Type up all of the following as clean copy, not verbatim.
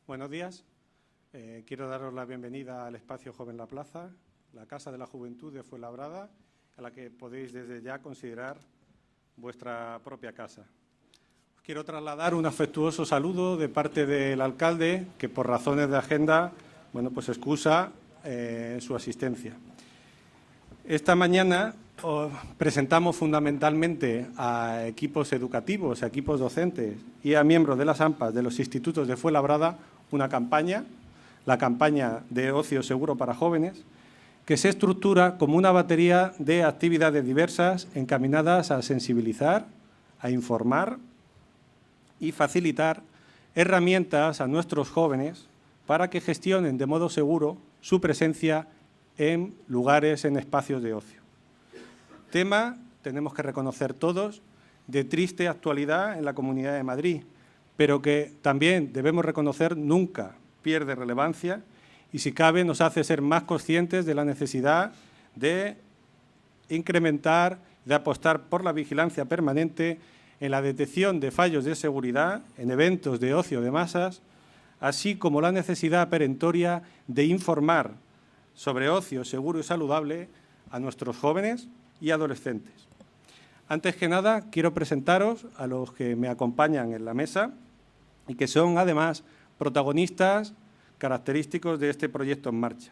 Buenos días. Quiero daros la bienvenida al espacio Joven La Plaza, la Casa de la Juventud de Fuenlabrada, a la que podéis desde ya considerar vuestra propia casa. Os quiero trasladar un afectuoso saludo de parte del alcalde, que por razones de agenda, pues excusa su asistencia. Esta mañana presentamos fundamentalmente a equipos educativos, a equipos docentes y a miembros de las AMPAs de los institutos de Fuenlabrada una campaña, la campaña de ocio seguro para jóvenes, que se estructura como una batería de actividades diversas encaminadas a sensibilizar, a informar y facilitar herramientas a nuestros jóvenes para que gestionen de modo seguro su presencia en lugares, en espacios de ocio. Tema, tenemos que reconocer todos, de triste actualidad en la Comunidad de Madrid, pero que también debemos reconocer nunca pierde relevancia y, si cabe, nos hace ser más conscientes de la necesidad de incrementar, de apostar por la vigilancia permanente en la detección de fallos de seguridad en eventos de ocio de masas, así como la necesidad perentoria de informar sobre ocio seguro y saludable a nuestros jóvenes y adolescentes. Antes que nada, quiero presentaros a los que me acompañan en la mesa y que son, además, protagonistas característicos de este proyecto en marcha.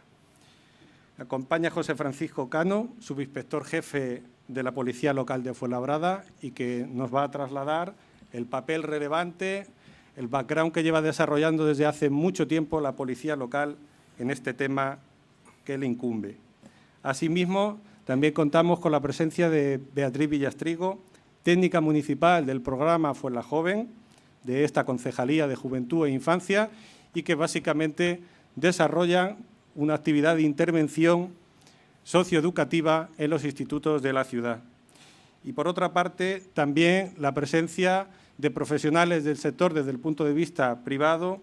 Me acompaña José Francisco Cano, subinspector jefe de la Policía Local de Fuenlabrada, y que nos va a trasladar el papel relevante, el background que lleva desarrollando desde hace mucho tiempo la Policía Local en este tema que le incumbe. Asimismo, también contamos con la presencia de Beatriz Villastrigo, técnica municipal del programa Fuenlajoven, de esta Concejalía de Juventud e Infancia, y que básicamente desarrollan una actividad de intervención socioeducativa en los institutos de la ciudad. Y, por otra parte, también la presencia de profesionales del sector desde el punto de vista privado,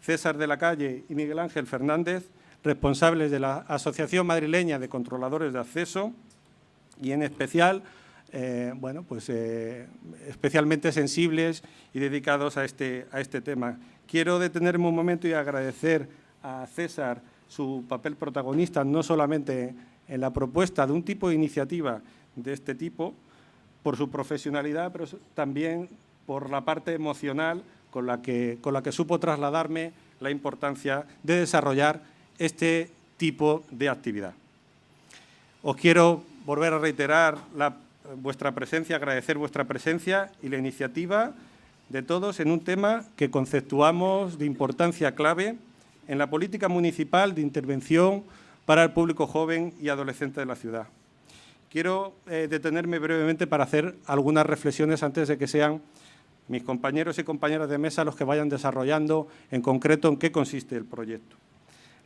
César de la Calle y Miguel Ángel Fernández, responsables de la Asociación Madrileña de Controladores de Acceso y, en especial, especialmente sensibles y dedicados a este tema. Quiero detenerme un momento y agradecer a César su papel protagonista, no solamente en la propuesta de un tipo de iniciativa de este tipo, por su profesionalidad, pero también por la parte emocional con la que supo trasladarme la importancia de desarrollar este tipo de actividad. Os quiero volver a reiterar vuestra presencia, agradecer vuestra presencia y la iniciativa de todos en un tema que conceptuamos de importancia clave en la política municipal de intervención para el público joven y adolescente de la ciudad. Quiero detenerme brevemente para hacer algunas reflexiones antes de que sean mis compañeros y compañeras de mesa los que vayan desarrollando en concreto en qué consiste el proyecto.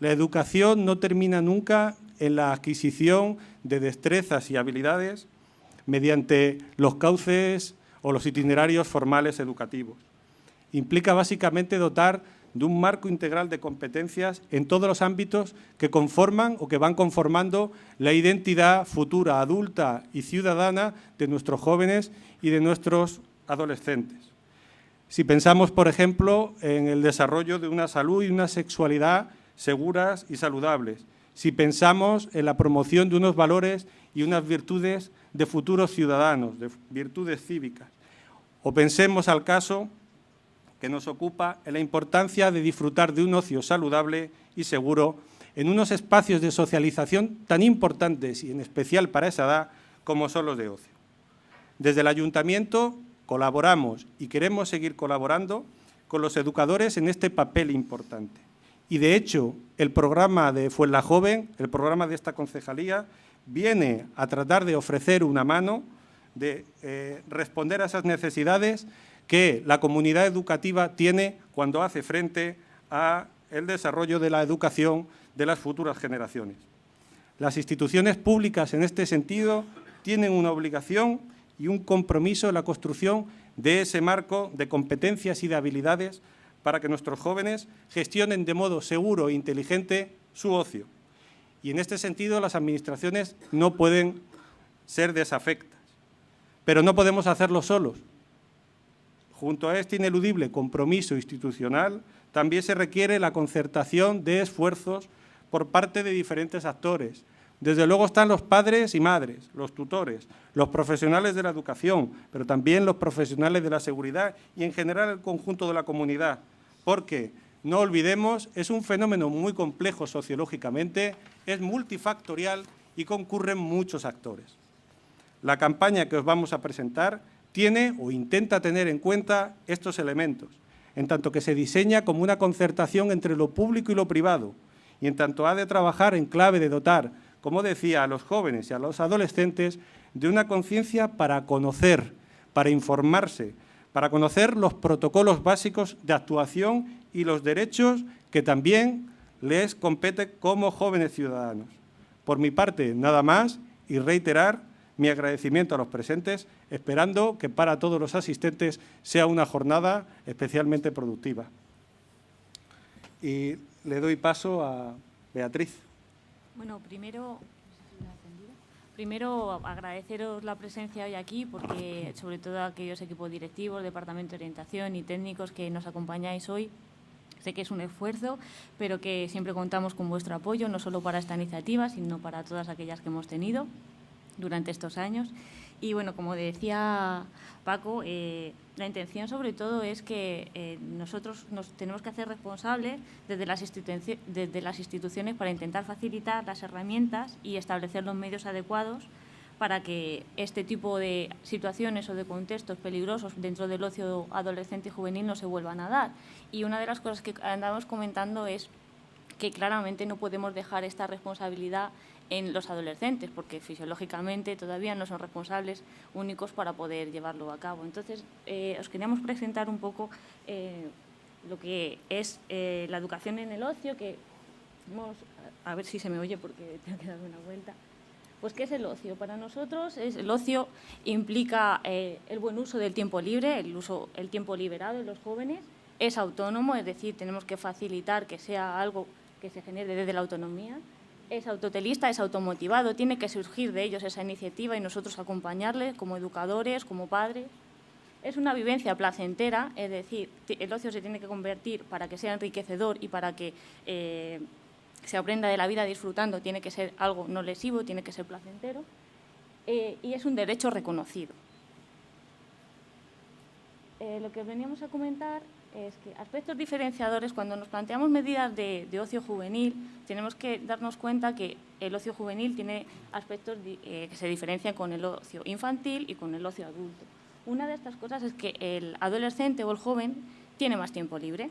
La educación no termina nunca en la adquisición de destrezas y habilidades mediante los cauces o los itinerarios formales educativos. Implica básicamente dotar de un marco integral de competencias en todos los ámbitos que conforman o que van conformando la identidad futura, adulta y ciudadana de nuestros jóvenes y de nuestros adolescentes. Si pensamos, por ejemplo, en el desarrollo de una salud y una sexualidad seguras y saludables, si pensamos en la promoción de unos valores y unas virtudes de futuros ciudadanos, de virtudes cívicas, o pensemos al caso que nos ocupa en la importancia de disfrutar de un ocio saludable y seguro en unos espacios de socialización tan importantes y en especial para esa edad como son los de ocio. Desde el Ayuntamiento colaboramos y queremos seguir colaborando con los educadores en este papel importante. Y, de hecho, el programa de Fuenlajoven, el programa de esta concejalía, viene a tratar de ofrecer una mano, de responder a esas necesidades que la comunidad educativa tiene cuando hace frente al desarrollo de la educación de las futuras generaciones. Las instituciones públicas, en este sentido, tienen una obligación y un compromiso en la construcción de ese marco de competencias y de habilidades para que nuestros jóvenes gestionen de modo seguro e inteligente su ocio. Y, en este sentido, las administraciones no pueden ser desafectas, pero no podemos hacerlo solos. Junto a este ineludible compromiso institucional, también se requiere la concertación de esfuerzos por parte de diferentes actores. Desde luego están los padres y madres, los tutores, los profesionales de la educación, pero también los profesionales de la seguridad y, en general, el conjunto de la comunidad, porque, no olvidemos, es un fenómeno muy complejo sociológicamente, es multifactorial y concurren muchos actores. La campaña que os vamos a presentar tiene o intenta tener en cuenta estos elementos, en tanto que se diseña como una concertación entre lo público y lo privado, y en tanto ha de trabajar en clave de dotar, como decía, a los jóvenes y a los adolescentes de una conciencia para conocer, para informarse, para conocer los protocolos básicos de actuación y los derechos que también les compete como jóvenes ciudadanos. Por mi parte, nada más, y reiterar mi agradecimiento a los presentes, esperando que para todos los asistentes sea una jornada especialmente productiva. Y le doy paso a Beatriz. Bueno, primero agradeceros la presencia hoy aquí, porque sobre todo a aquellos equipos directivos, departamento de orientación y técnicos que nos acompañáis hoy. Sé que es un esfuerzo, pero que siempre contamos con vuestro apoyo, no solo para esta iniciativa, sino para todas aquellas que hemos tenido durante estos años. Y bueno, como decía Paco, la intención sobre todo es que nosotros nos tenemos que hacer responsables desde las instituciones para intentar facilitar las herramientas y establecer los medios adecuados para que este tipo de situaciones o de contextos peligrosos dentro del ocio adolescente y juvenil no se vuelvan a dar. Y una de las cosas que andamos comentando es que claramente no podemos dejar esta responsabilidad en los adolescentes, porque fisiológicamente todavía no son responsables únicos para poder llevarlo a cabo. Entonces, os queríamos presentar un poco lo que es la educación en el ocio, que vamos a ver si se me oye porque tengo que darme una vuelta. Pues, ¿qué es el ocio? Para nosotros, el ocio implica el buen uso del tiempo libre, el tiempo liberado de los jóvenes, es autónomo, es decir, tenemos que facilitar que sea algo que se genere desde la autonomía. Es autotelista, es automotivado, tiene que surgir de ellos esa iniciativa y nosotros acompañarles como educadores, como padres. Es una vivencia placentera, es decir, el ocio se tiene que convertir para que sea enriquecedor y para que se aprenda de la vida disfrutando, tiene que ser algo no lesivo, tiene que ser placentero y es un derecho reconocido. Lo que veníamos a comentar es que aspectos diferenciadores, cuando nos planteamos medidas de ocio juvenil, tenemos que darnos cuenta que el ocio juvenil tiene aspectos que se diferencian con el ocio infantil y con el ocio adulto. Una de estas cosas es que el adolescente o el joven tiene más tiempo libre,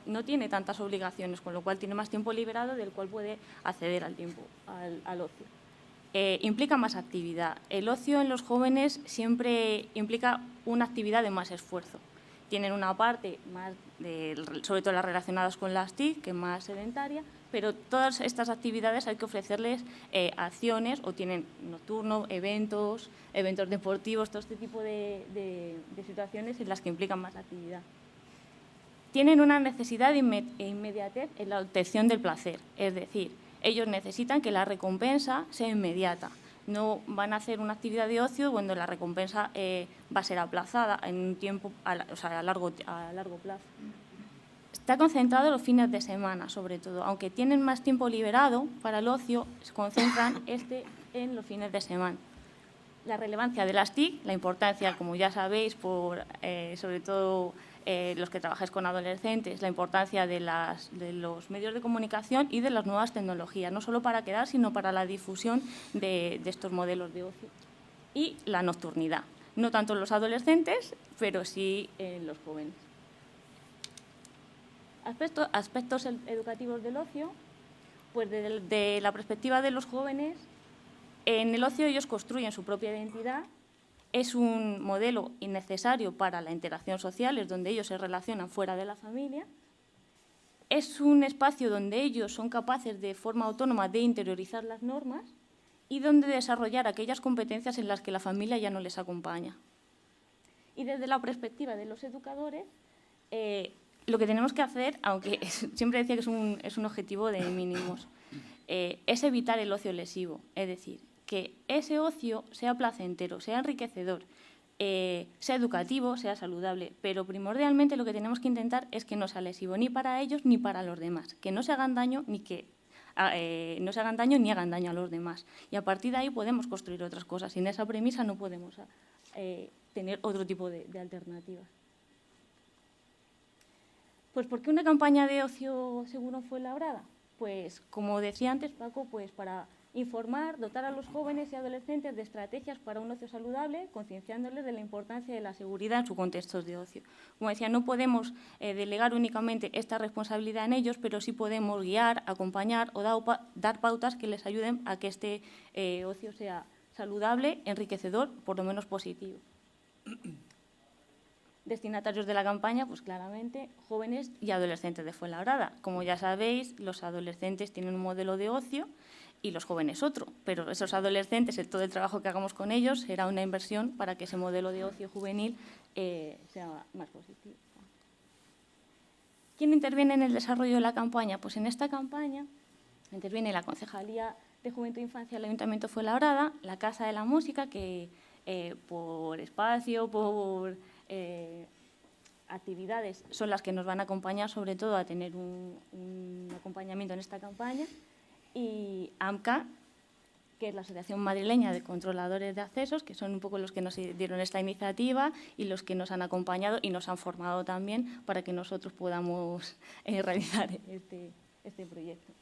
no tiene tantas obligaciones, con lo cual tiene más tiempo liberado del cual puede acceder al ocio. Implica más actividad. El ocio en los jóvenes siempre implica una actividad de más esfuerzo. Tienen una parte más, sobre todo las relacionadas con las TIC, que es más sedentaria, pero todas estas actividades hay que ofrecerles acciones, o tienen nocturno, eventos deportivos, todo este tipo de situaciones en las que implican más actividad. Tienen una necesidad de inmediatez en la obtención del placer, es decir, ellos necesitan que la recompensa sea inmediata. No van a hacer una actividad de ocio cuando la recompensa va a ser aplazada en un tiempo, a largo plazo. Está concentrado los fines de semana, sobre todo. Aunque tienen más tiempo liberado para el ocio, se concentran en los fines de semana. La relevancia de las TIC, la importancia, como ya sabéis, sobre todo los que trabajáis con adolescentes, la importancia de los medios de comunicación y de las nuevas tecnologías, no solo para quedar, sino para la difusión de estos modelos de ocio. Y la nocturnidad, no tanto en los adolescentes, pero sí en los jóvenes. Aspectos educativos del ocio, pues desde la perspectiva de los jóvenes, en el ocio ellos construyen su propia identidad. Es un modelo innecesario para la interacción social, es donde ellos se relacionan fuera de la familia. Es un espacio donde ellos son capaces de forma autónoma de interiorizar las normas y donde desarrollar aquellas competencias en las que la familia ya no les acompaña. Y desde la perspectiva de los educadores, lo que tenemos que hacer, aunque siempre decía que es un objetivo de mínimos, es evitar el ocio lesivo, es decir, que ese ocio sea placentero, sea enriquecedor. sea educativo, sea saludable, pero primordialmente lo que tenemos que intentar es que no sea lesivo ni para ellos ni para los demás, que no se hagan daño ni hagan daño a los demás. Y a partir de ahí podemos construir otras cosas. Sin esa premisa no podemos tener otro tipo de alternativas. Pues ¿por qué una campaña de ocio seguro fue labrada? Pues como decía antes Paco, pues para informar, dotar a los jóvenes y adolescentes de estrategias para un ocio saludable, concienciándoles de la importancia de la seguridad en sus contextos de ocio. Como decía, no podemos delegar únicamente esta responsabilidad en ellos, pero sí podemos guiar, acompañar o dar pautas que les ayuden a que este ocio sea saludable, enriquecedor, por lo menos positivo. Destinatarios de la campaña, pues claramente, jóvenes y adolescentes de Fuenlabrada. Como ya sabéis, los adolescentes tienen un modelo de ocio y los jóvenes otro, pero esos adolescentes, todo el trabajo que hagamos con ellos será una inversión para que ese modelo de ocio juvenil sea más positivo. ¿Quién interviene en el desarrollo de la campaña? Pues en esta campaña interviene la Concejalía de Juventud e Infancia del Ayuntamiento de Fuenlabrada, la Casa de la Música, que por espacio, por actividades son las que nos van a acompañar sobre todo a tener un acompañamiento en esta campaña, y AMCA, que es la Asociación Madrileña de Controladores de Accesos, que son un poco los que nos dieron esta iniciativa y los que nos han acompañado y nos han formado también para que nosotros podamos realizar este proyecto.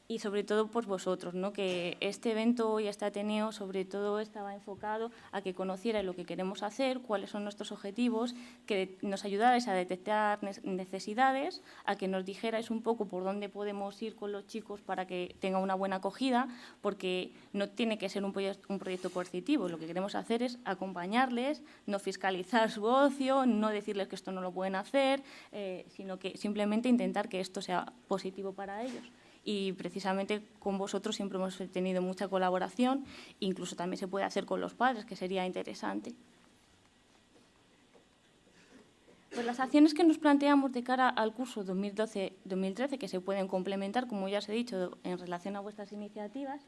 Y sobre todo por vosotros, ¿no? Que este evento y este Ateneo sobre todo estaba enfocado a que conocierais lo que queremos hacer, cuáles son nuestros objetivos, que nos ayudarais a detectar necesidades, a que nos dijerais un poco por dónde podemos ir con los chicos para que tenga una buena acogida, porque no tiene que ser un proyecto coercitivo. Lo que queremos hacer es acompañarles, no fiscalizar su ocio, no decirles que esto no lo pueden hacer, sino que simplemente intentar que esto sea positivo para ellos. Y precisamente con vosotros siempre hemos tenido mucha colaboración, incluso también se puede hacer con los padres, que sería interesante. Pues las acciones que nos planteamos de cara al curso 2012-2013, que se pueden complementar, como ya os he dicho, en relación a vuestras iniciativas,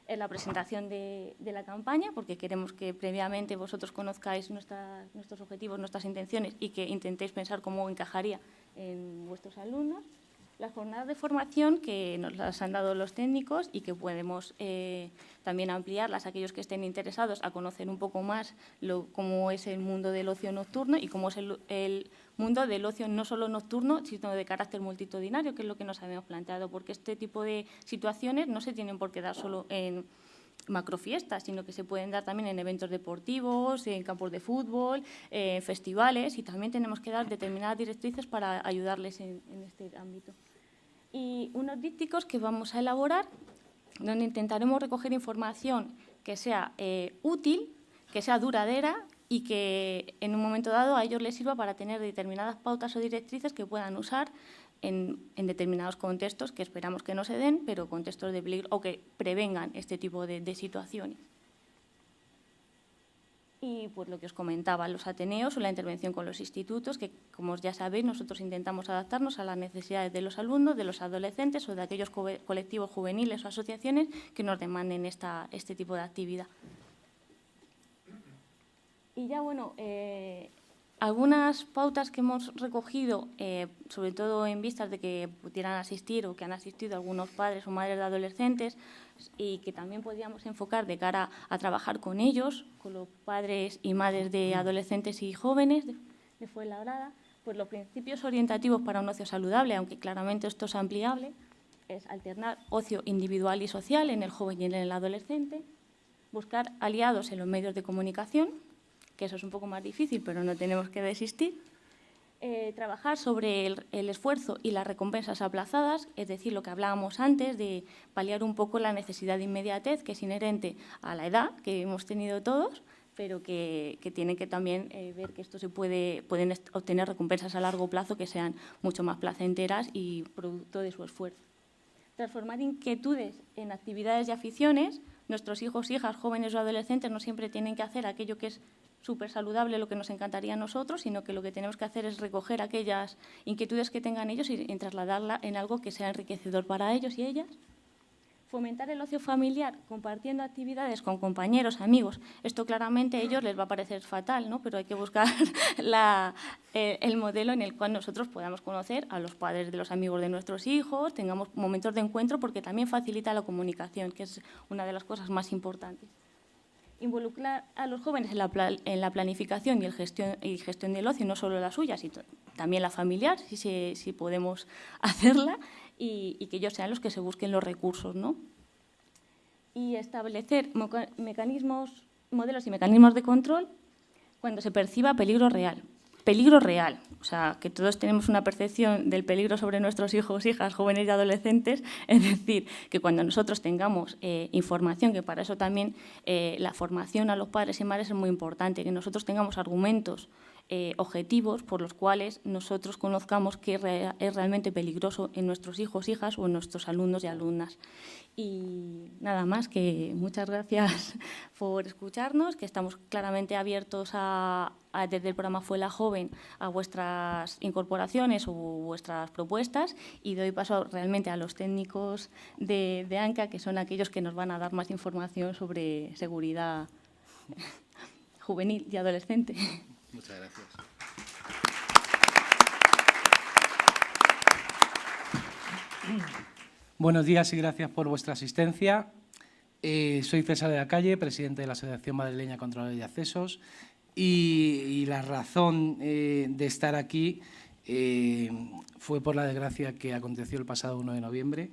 es la presentación de la campaña, porque queremos que previamente vosotros conozcáis nuestros objetivos, nuestras intenciones y que intentéis pensar cómo encajaría en vuestros alumnos. Las jornadas de formación que nos las han dado los técnicos y que podemos también ampliarlas a aquellos que estén interesados a conocer un poco más cómo es el mundo del ocio nocturno y cómo es el mundo del ocio no solo nocturno, sino de carácter multitudinario, que es lo que nos habíamos planteado, porque este tipo de situaciones no se tienen por qué dar solo en macrofiestas, sino que se pueden dar también en eventos deportivos, en campos de fútbol, en festivales, y también tenemos que dar determinadas directrices para ayudarles en este ámbito. Y unos dípticos que vamos a elaborar, donde intentaremos recoger información que sea útil, que sea duradera y que en un momento dado a ellos les sirva para tener determinadas pautas o directrices que puedan usar en determinados contextos que esperamos que no se den, pero contextos de peligro o que prevengan este tipo de situaciones. Y pues lo que os comentaba, los ateneos o la intervención con los institutos, que como ya sabéis nosotros intentamos adaptarnos a las necesidades de los alumnos, de los adolescentes o de aquellos colectivos juveniles o asociaciones que nos demanden este tipo de actividad. Y ya bueno, algunas pautas que hemos recogido, sobre todo en vistas de que pudieran asistir o que han asistido algunos padres o madres de adolescentes, y que también podríamos enfocar de cara a trabajar con ellos, con los padres y madres de adolescentes y jóvenes de Fuenlabrada, pues los principios orientativos para un ocio saludable, aunque claramente esto es ampliable, es alternar ocio individual y social en el joven y en el adolescente, buscar aliados en los medios de comunicación, que eso es un poco más difícil, pero no tenemos que desistir. Trabajar sobre el esfuerzo y las recompensas aplazadas, es decir, lo que hablábamos antes de paliar un poco la necesidad de inmediatez que es inherente a la edad que hemos tenido todos, pero que tienen que también ver que esto pueden obtener recompensas a largo plazo que sean mucho más placenteras y producto de su esfuerzo. Transformar inquietudes en actividades y aficiones. Nuestros hijos, hijas, jóvenes o adolescentes no siempre tienen que hacer aquello que es súper saludable, lo que nos encantaría a nosotros, sino que lo que tenemos que hacer es recoger aquellas inquietudes que tengan ellos y trasladarla en algo que sea enriquecedor para ellos y ellas. Fomentar el ocio familiar compartiendo actividades con compañeros, amigos. Esto claramente a ellos les va a parecer fatal, ¿no? Pero hay que buscar el modelo en el cual nosotros podamos conocer a los padres de los amigos de nuestros hijos, tengamos momentos de encuentro, porque también facilita la comunicación, que es una de las cosas más importantes. Involucrar a los jóvenes en la planificación y gestión del ocio, no solo la suya, sino también la familiar, si podemos hacerla, y que ellos sean los que se busquen los recursos, ¿no? Y establecer modelos y mecanismos de control cuando se perciba peligro real. Peligro real, o sea, que todos tenemos una percepción del peligro sobre nuestros hijos, hijas, jóvenes y adolescentes, es decir, que cuando nosotros tengamos información, que para eso también la formación a los padres y madres es muy importante, que nosotros tengamos argumentos objetivos por los cuales nosotros conozcamos qué es realmente peligroso en nuestros hijos, hijas o en nuestros alumnos y alumnas. Y nada más, que muchas gracias por escucharnos, que estamos claramente abiertos desde el programa Fue la Joven a vuestras incorporaciones o vuestras propuestas, y doy paso realmente a los técnicos de ANCA, que son aquellos que nos van a dar más información sobre seguridad juvenil y adolescente. Muchas gracias. Buenos días y gracias por vuestra asistencia. Soy César de la Calle, presidente de la Asociación Madrileña contra la Ley de Accesos, y la razón de estar aquí fue por la desgracia que aconteció el pasado 1 de noviembre,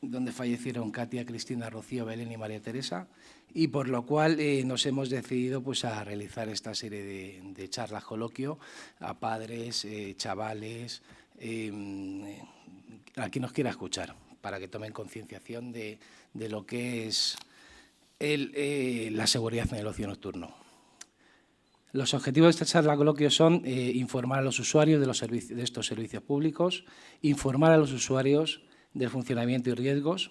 donde fallecieron Katia, Cristina, Rocío, Belén y María Teresa, y por lo cual nos hemos decidido pues, a realizar esta serie de charlas coloquio a padres, chavales, a quien nos quiera escuchar, para que tomen concienciación de lo que es la seguridad en el ocio nocturno. Los objetivos de esta charla coloquio son informar a los usuarios de estos servicios públicos, informar a los usuarios del funcionamiento y riesgos,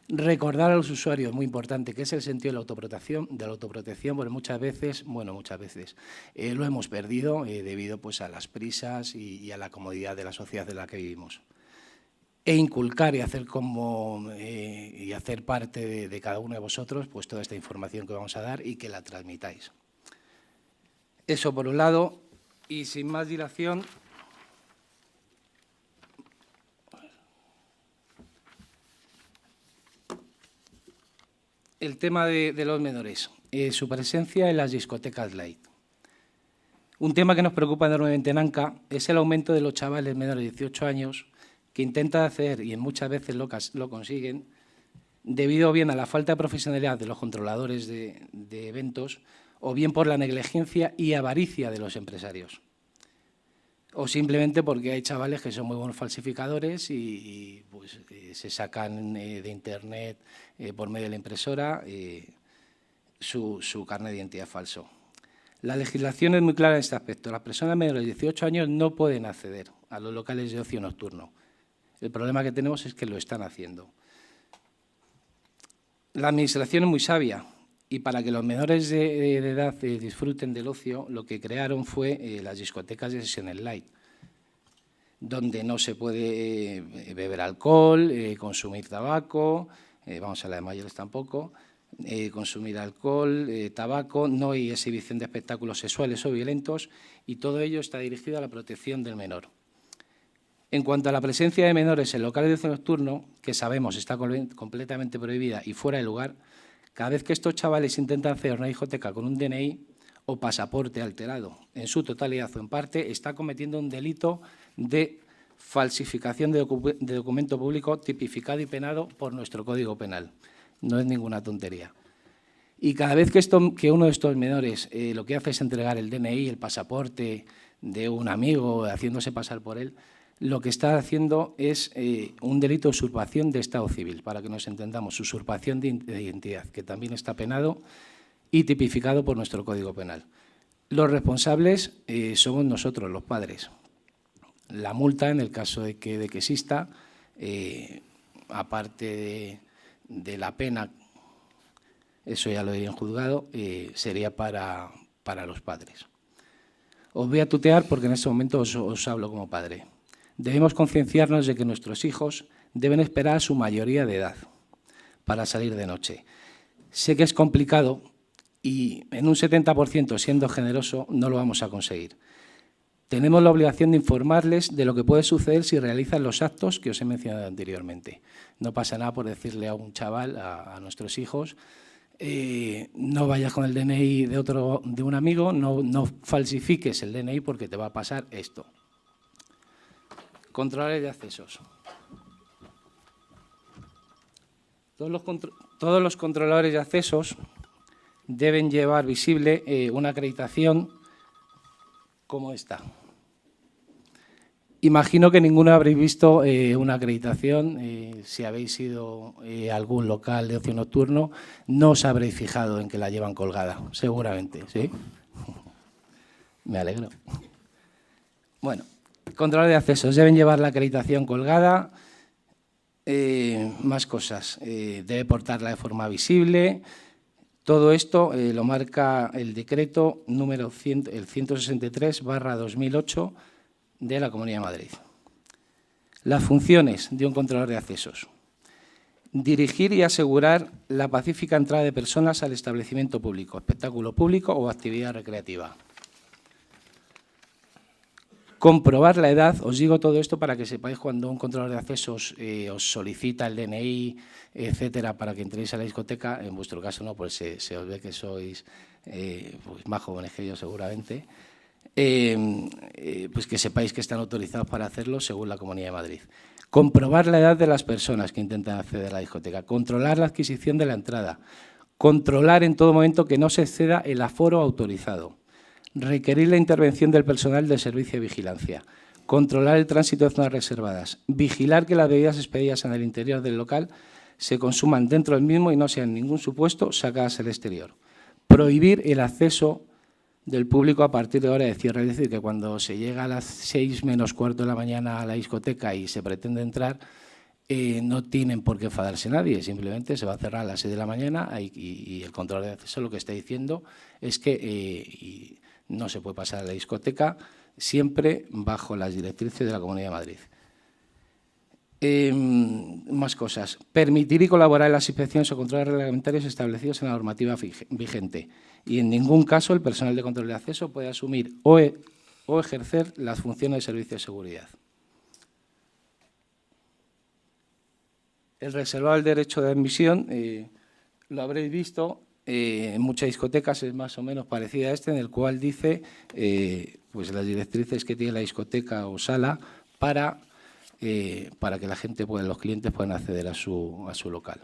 recordar a los usuarios, muy importante, que es el sentido de la autoprotección, porque muchas veces lo hemos perdido debido pues, a las prisas y a la comodidad de la sociedad en la que vivimos. E inculcar y hacer parte de cada uno de vosotros pues, toda esta información que vamos a dar y que la transmitáis. Eso por un lado, y sin más dilación, el tema de los menores, su presencia en las discotecas light. Un tema que nos preocupa enormemente en ANCA es el aumento de los chavales menores de 18 años que intentan hacer, y muchas veces lo consiguen, debido bien a la falta de profesionalidad de los controladores de eventos o bien por la negligencia y avaricia de los empresarios. O simplemente porque hay chavales que son muy buenos falsificadores y pues, se sacan de Internet por medio de la impresora su carnet de identidad falso. La legislación es muy clara en este aspecto. Las personas menores de 18 años no pueden acceder a los locales de ocio nocturno. El problema que tenemos es que lo están haciendo. La Administración es muy sabia y para que los menores de edad disfruten del ocio, lo que crearon fue las discotecas de sesiones light, donde no se puede beber alcohol, consumir tabaco, vamos a la de mayores tampoco, consumir alcohol, tabaco, no hay exhibición de espectáculos sexuales o violentos, y todo ello está dirigido a la protección del menor. En cuanto a la presencia de menores en locales de ocio nocturno, que sabemos está completamente prohibida y fuera de lugar, cada vez que estos chavales intentan hacer una discoteca con un DNI o pasaporte alterado, en su totalidad o en parte, está cometiendo un delito de falsificación de documento público tipificado y penado por nuestro Código Penal. No es ninguna tontería. Y cada vez que uno de estos menores lo que hace es entregar el DNI, el pasaporte de un amigo, haciéndose pasar por él, lo que está haciendo es un delito de usurpación de Estado civil, para que nos entendamos, usurpación de identidad, que también está penado y tipificado por nuestro Código Penal. Los responsables somos nosotros, los padres. La multa, en el caso de que exista, aparte de la pena, eso ya lo diría en juzgado, sería para los padres. Os voy a tutear porque en este momento os hablo como padre. Debemos concienciarnos de que nuestros hijos deben esperar a su mayoría de edad. para salir de noche. Sé que es complicado y en un 70%, siendo generoso, no lo vamos a conseguir. Tenemos la obligación de informarles de lo que puede suceder si realizan los actos que os he mencionado anteriormente. No pasa nada por decirle a un chaval, a nuestros hijos, no vayas con el DNI de un amigo, no falsifiques el DNI porque te va a pasar esto. Controles de accesos. Todos los controladores de accesos deben llevar visible una acreditación como esta. Imagino que ninguno habréis visto una acreditación. Si habéis ido a algún local de ocio nocturno, no os habréis fijado en que la llevan colgada, seguramente, ¿sí? Me alegro. Bueno, controladores de accesos deben llevar la acreditación colgada. Más cosas. Debe portarla de forma visible. Todo esto lo marca el decreto número 163/2008 de la Comunidad de Madrid. Las funciones de un controlador de accesos. Dirigir y asegurar la pacífica entrada de personas al establecimiento público, espectáculo público o actividad recreativa. Comprobar la edad. Os digo todo esto para que sepáis cuando un controlador de accesos os solicita el DNI, etcétera, para que entréis a la discoteca. En vuestro caso no, pues se os ve que sois pues más jóvenes que yo seguramente. Pues que sepáis que están autorizados para hacerlo según la Comunidad de Madrid. Comprobar la edad de las personas que intentan acceder a la discoteca. Controlar la adquisición de la entrada. Controlar en todo momento que no se exceda el aforo autorizado. Requerir la intervención del personal del servicio de vigilancia. Controlar el tránsito de zonas reservadas. Vigilar que las bebidas expedidas en el interior del local se consuman dentro del mismo y no sean en ningún supuesto sacadas al exterior. Prohibir el acceso del público a partir de hora de cierre. Es decir, que cuando se llega a las 6 menos cuarto de la mañana a la discoteca y se pretende entrar, no tienen por qué enfadarse nadie, simplemente se va a cerrar a las 6 de la mañana y el control de acceso lo que está diciendo es que no se puede pasar a la discoteca siempre bajo las directrices de la Comunidad de Madrid. Más cosas. Permitir y colaborar en las inspecciones o controles reglamentarios establecidos en la normativa vigente. Y en ningún caso el personal de control de acceso puede asumir o ejercer las funciones de servicio de seguridad. El reservado del derecho de admisión, lo habréis visto, en muchas discotecas es más o menos parecida a este, en el cual dice pues las directrices que tiene la discoteca o sala para que la gente los clientes puedan acceder a su local.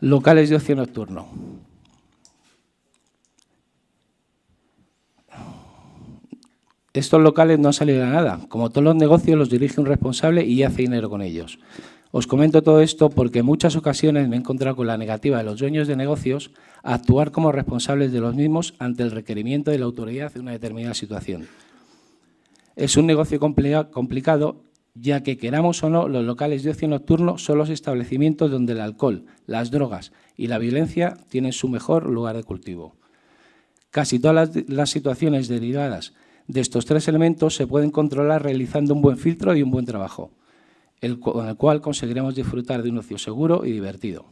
Locales de ocio nocturno. Estos locales no han salido de nada. Como todos los negocios, los dirige un responsable y hace dinero con ellos. Os comento todo esto porque en muchas ocasiones me he encontrado con la negativa de los dueños de negocios a actuar como responsables de los mismos ante el requerimiento de la autoridad de una determinada situación. Es un negocio complicado, ya que, queramos o no, los locales de ocio nocturno son los establecimientos donde el alcohol, las drogas y la violencia tienen su mejor lugar de cultivo. Casi todas las situaciones derivadas de estos tres elementos se pueden controlar realizando un buen filtro y un buen trabajo, con el cual conseguiremos disfrutar de un ocio seguro y divertido.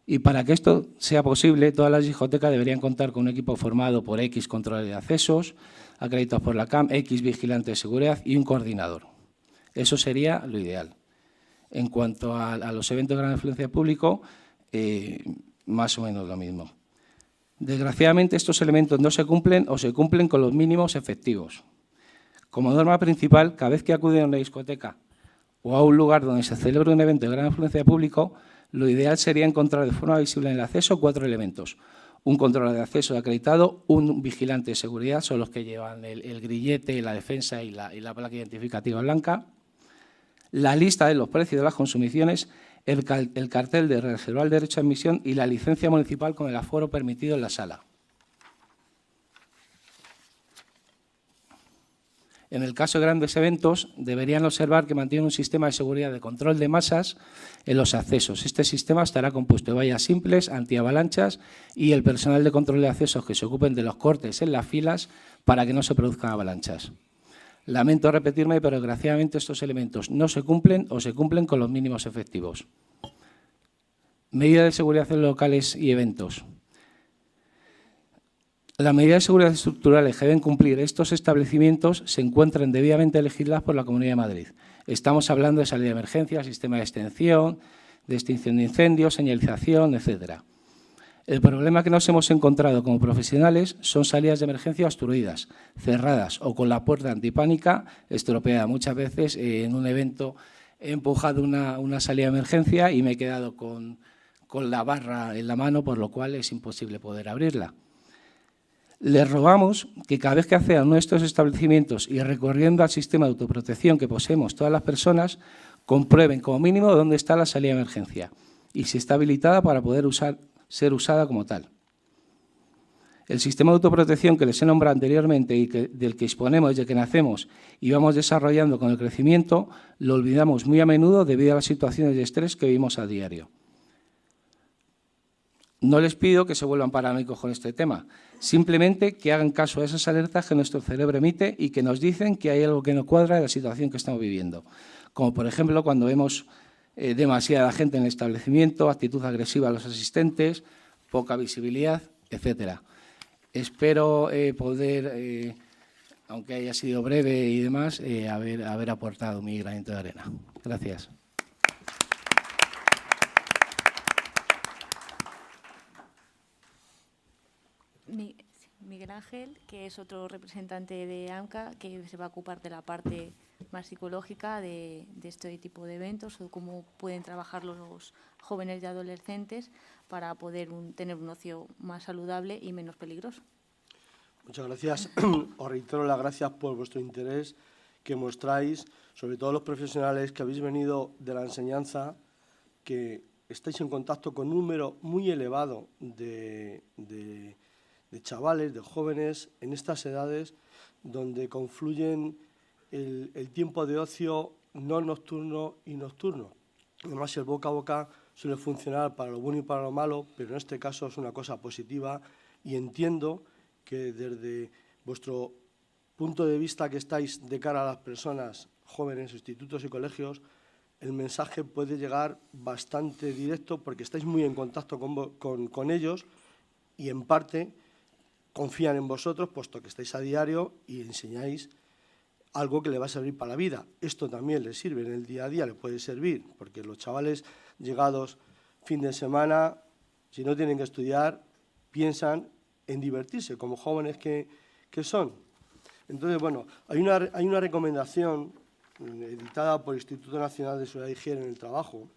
Y para que esto sea posible, todas las discotecas deberían contar con un equipo formado por X controladores de accesos, acreditados por la CAM, X vigilantes de seguridad y un coordinador. Eso sería lo ideal. En cuanto a los eventos de gran influencia público, más o menos lo mismo. Desgraciadamente, estos elementos no se cumplen o se cumplen con los mínimos efectivos. Como norma principal, cada vez que acuden a una discoteca o a un lugar donde se celebre un evento de gran influencia público, lo ideal sería encontrar de forma visible en el acceso 4 elementos. Un controlador de acceso acreditado, un vigilante de seguridad, son los que llevan el grillete, la defensa y la placa identificativa blanca, la lista de los precios de las consumiciones, el cartel de reservar el derecho a admisión y la licencia municipal con el aforo permitido en la sala. En el caso de grandes eventos, deberían observar que mantienen un sistema de seguridad de control de masas en los accesos. Este sistema estará compuesto de vallas simples, antiavalanchas y el personal de control de accesos que se ocupen de los cortes en las filas para que no se produzcan avalanchas. Lamento repetirme, pero desgraciadamente estos elementos no se cumplen o se cumplen con los mínimos efectivos. Medidas de seguridad en locales y eventos. Las medidas de seguridad estructurales que deben cumplir estos establecimientos se encuentran debidamente legisladas por la Comunidad de Madrid. Estamos hablando de salida de emergencia, sistema de extinción de incendios, señalización, etcétera. El problema que nos hemos encontrado como profesionales son salidas de emergencia obstruidas, cerradas o con la puerta antipánica estropeada. Muchas veces en un evento he empujado una salida de emergencia y me he quedado con la barra en la mano, por lo cual es imposible poder abrirla. Les rogamos que cada vez que accedan a uno de estos establecimientos y recorriendo al sistema de autoprotección que poseemos todas las personas, comprueben como mínimo dónde está la salida de emergencia y si está habilitada para poder ser usada como tal. El sistema de autoprotección que les he nombrado anteriormente y del que disponemos desde que nacemos y vamos desarrollando con el crecimiento, lo olvidamos muy a menudo debido a las situaciones de estrés que vivimos a diario. No les pido que se vuelvan paranoicos con este tema, simplemente que hagan caso a esas alertas que nuestro cerebro emite y que nos dicen que hay algo que no cuadra de la situación que estamos viviendo. Como, por ejemplo, cuando vemos demasiada gente en el establecimiento, actitud agresiva a los asistentes, poca visibilidad, etcétera. Espero poder, aunque haya sido breve y demás, haber aportado mi granito de arena. Gracias. Miguel Ángel, que es otro representante de AMCA, que se va a ocupar de la parte más psicológica de este tipo de eventos o cómo pueden trabajar los jóvenes y adolescentes para poder tener un ocio más saludable y menos peligroso. Muchas gracias. Os reitero las gracias por vuestro interés que mostráis, sobre todo los profesionales que habéis venido de la enseñanza, que estáis en contacto con un número muy elevado de chavales, de jóvenes en estas edades donde confluyen el tiempo de ocio no nocturno y nocturno. Además, el boca a boca suele funcionar para lo bueno y para lo malo, pero en este caso es una cosa positiva y entiendo que desde vuestro punto de vista que estáis de cara a las personas jóvenes, institutos y colegios, el mensaje puede llegar bastante directo porque estáis muy en contacto con ellos y en parte confían en vosotros, puesto que estáis a diario y enseñáis algo que le va a servir para la vida. Esto también les sirve en el día a día, les puede servir, porque los chavales llegados fin de semana, si no tienen que estudiar, piensan en divertirse, como jóvenes que son. Entonces, bueno, hay una recomendación editada por el Instituto Nacional de Seguridad y Higiene en el Trabajo,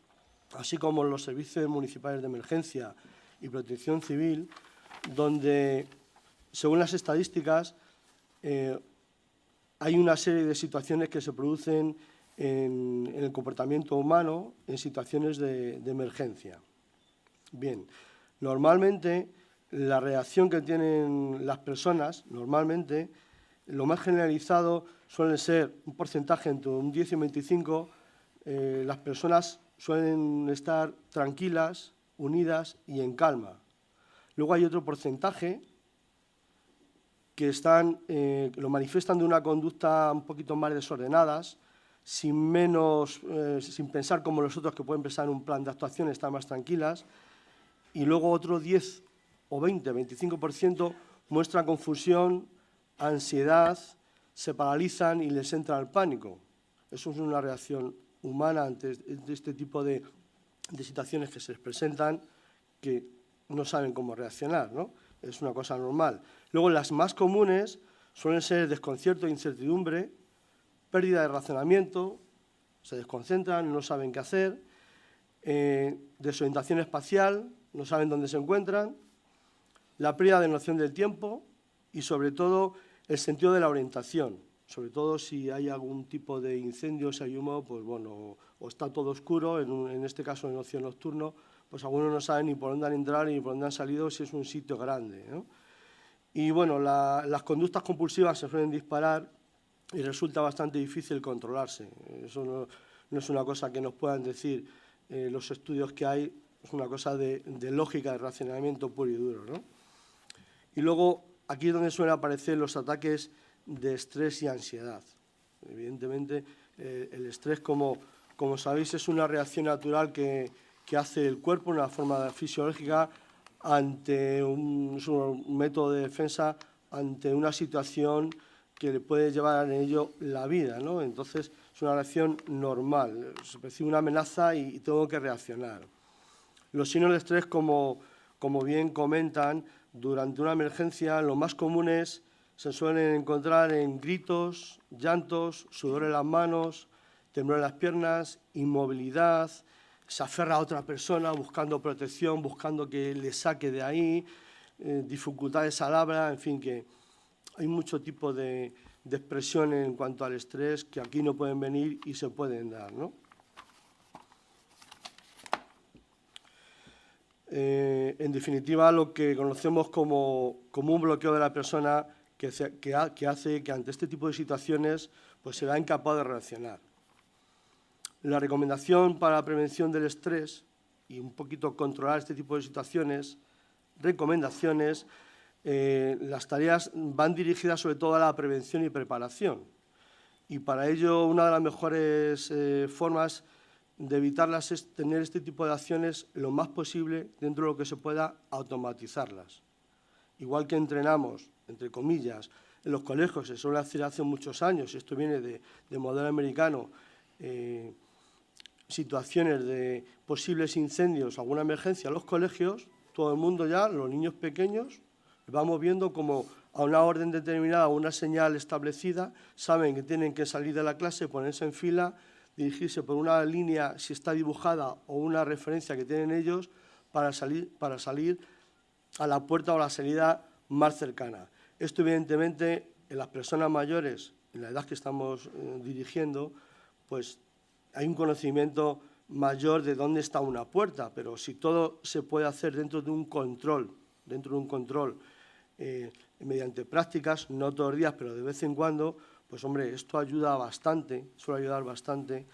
así como los servicios municipales de emergencia y protección civil, donde, según las estadísticas, hay una serie de situaciones que se producen en el comportamiento humano en situaciones de emergencia. Bien, normalmente la reacción que tienen las personas, normalmente, lo más generalizado suele ser un porcentaje entre un 10 y un 25, las personas suelen estar tranquilas, unidas y en calma. Luego hay otro porcentaje que lo manifiestan de una conducta un poquito más desordenadas, sin pensar como los otros que pueden pensar en un plan de actuación, estar más tranquilas. Y luego otro 10 o 20, 25% muestran confusión, ansiedad, se paralizan y les entra el pánico. Eso es una reacción humana ante este tipo de situaciones que se les presentan, que no saben cómo reaccionar, ¿no? Es una cosa normal. Luego, las más comunes suelen ser desconcierto e incertidumbre, pérdida de razonamiento, se desconcentran, no saben qué hacer, desorientación espacial, no saben dónde se encuentran, la pérdida de noción del tiempo y, sobre todo, el sentido de la orientación. Sobre todo si hay algún tipo de incendio, si hay humo, pues bueno, o está todo oscuro, en este caso en ocio nocturno, pues algunos no saben ni por dónde han entrado ni por dónde han salido si es un sitio grande, ¿no? Y bueno, las conductas compulsivas se suelen disparar y resulta bastante difícil controlarse. Eso no es una cosa que nos puedan decir los estudios que hay, es una cosa de lógica, de racionamiento puro y duro, ¿no? Y luego, aquí es donde suelen aparecer los ataques de estrés y ansiedad. Evidentemente, el estrés, como sabéis, es una reacción natural que que hace el cuerpo, una forma fisiológica, ante un método de defensa, ante una situación que le puede llevar en ello la vida, ¿no? Entonces, es una reacción normal. Se percibe una amenaza y tengo que reaccionar. Los signos de estrés, como bien comentan, durante una emergencia, los más comunes se suelen encontrar en gritos, llantos, sudor en las manos, temblor en las piernas, inmovilidad, se aferra a otra persona buscando protección, buscando que le saque de ahí, dificultades al habla, en fin, que hay mucho tipo de expresión en cuanto al estrés que aquí no pueden venir y se pueden dar, ¿no? En definitiva, lo que conocemos como un bloqueo de la persona que hace que ante este tipo de situaciones pues será incapaz de reaccionar. La recomendación para la prevención del estrés y un poquito controlar este tipo de situaciones, recomendaciones, las tareas van dirigidas sobre todo a la prevención y preparación. Y para ello, una de las mejores formas de evitarlas es tener este tipo de acciones lo más posible dentro de lo que se pueda automatizarlas. Igual que entrenamos, entre comillas, en los colegios, se suele hacer hace muchos años, esto viene de modelo americano, situaciones de posibles incendios, alguna emergencia en los colegios, todo el mundo ya, los niños pequeños, vamos viendo como a una orden determinada, a una señal establecida, saben que tienen que salir de la clase, ponerse en fila, dirigirse por una línea, si está dibujada, o una referencia que tienen ellos, para salir a la puerta o a la salida más cercana. Esto, evidentemente, en las personas mayores, en la edad que estamos dirigiendo, pues hay un conocimiento mayor de dónde está una puerta, pero si todo se puede hacer dentro de un control, mediante prácticas, no todos los días, pero de vez en cuando, pues hombre, esto ayuda bastante, suele ayudar bastante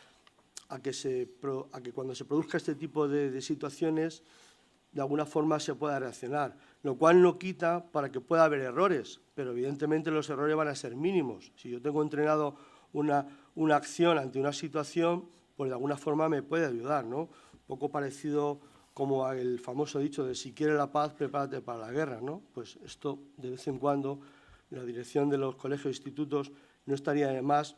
a que cuando se produzca este tipo de situaciones, de alguna forma se pueda reaccionar, lo cual no quita para que pueda haber errores, pero evidentemente los errores van a ser mínimos. Si yo tengo entrenado una acción ante una situación, pues de alguna forma me puede ayudar, ¿no? Un poco parecido como el famoso dicho de si quieres la paz, prepárate para la guerra, ¿no? Pues esto, de vez en cuando, la dirección de los colegios e institutos no estaría de más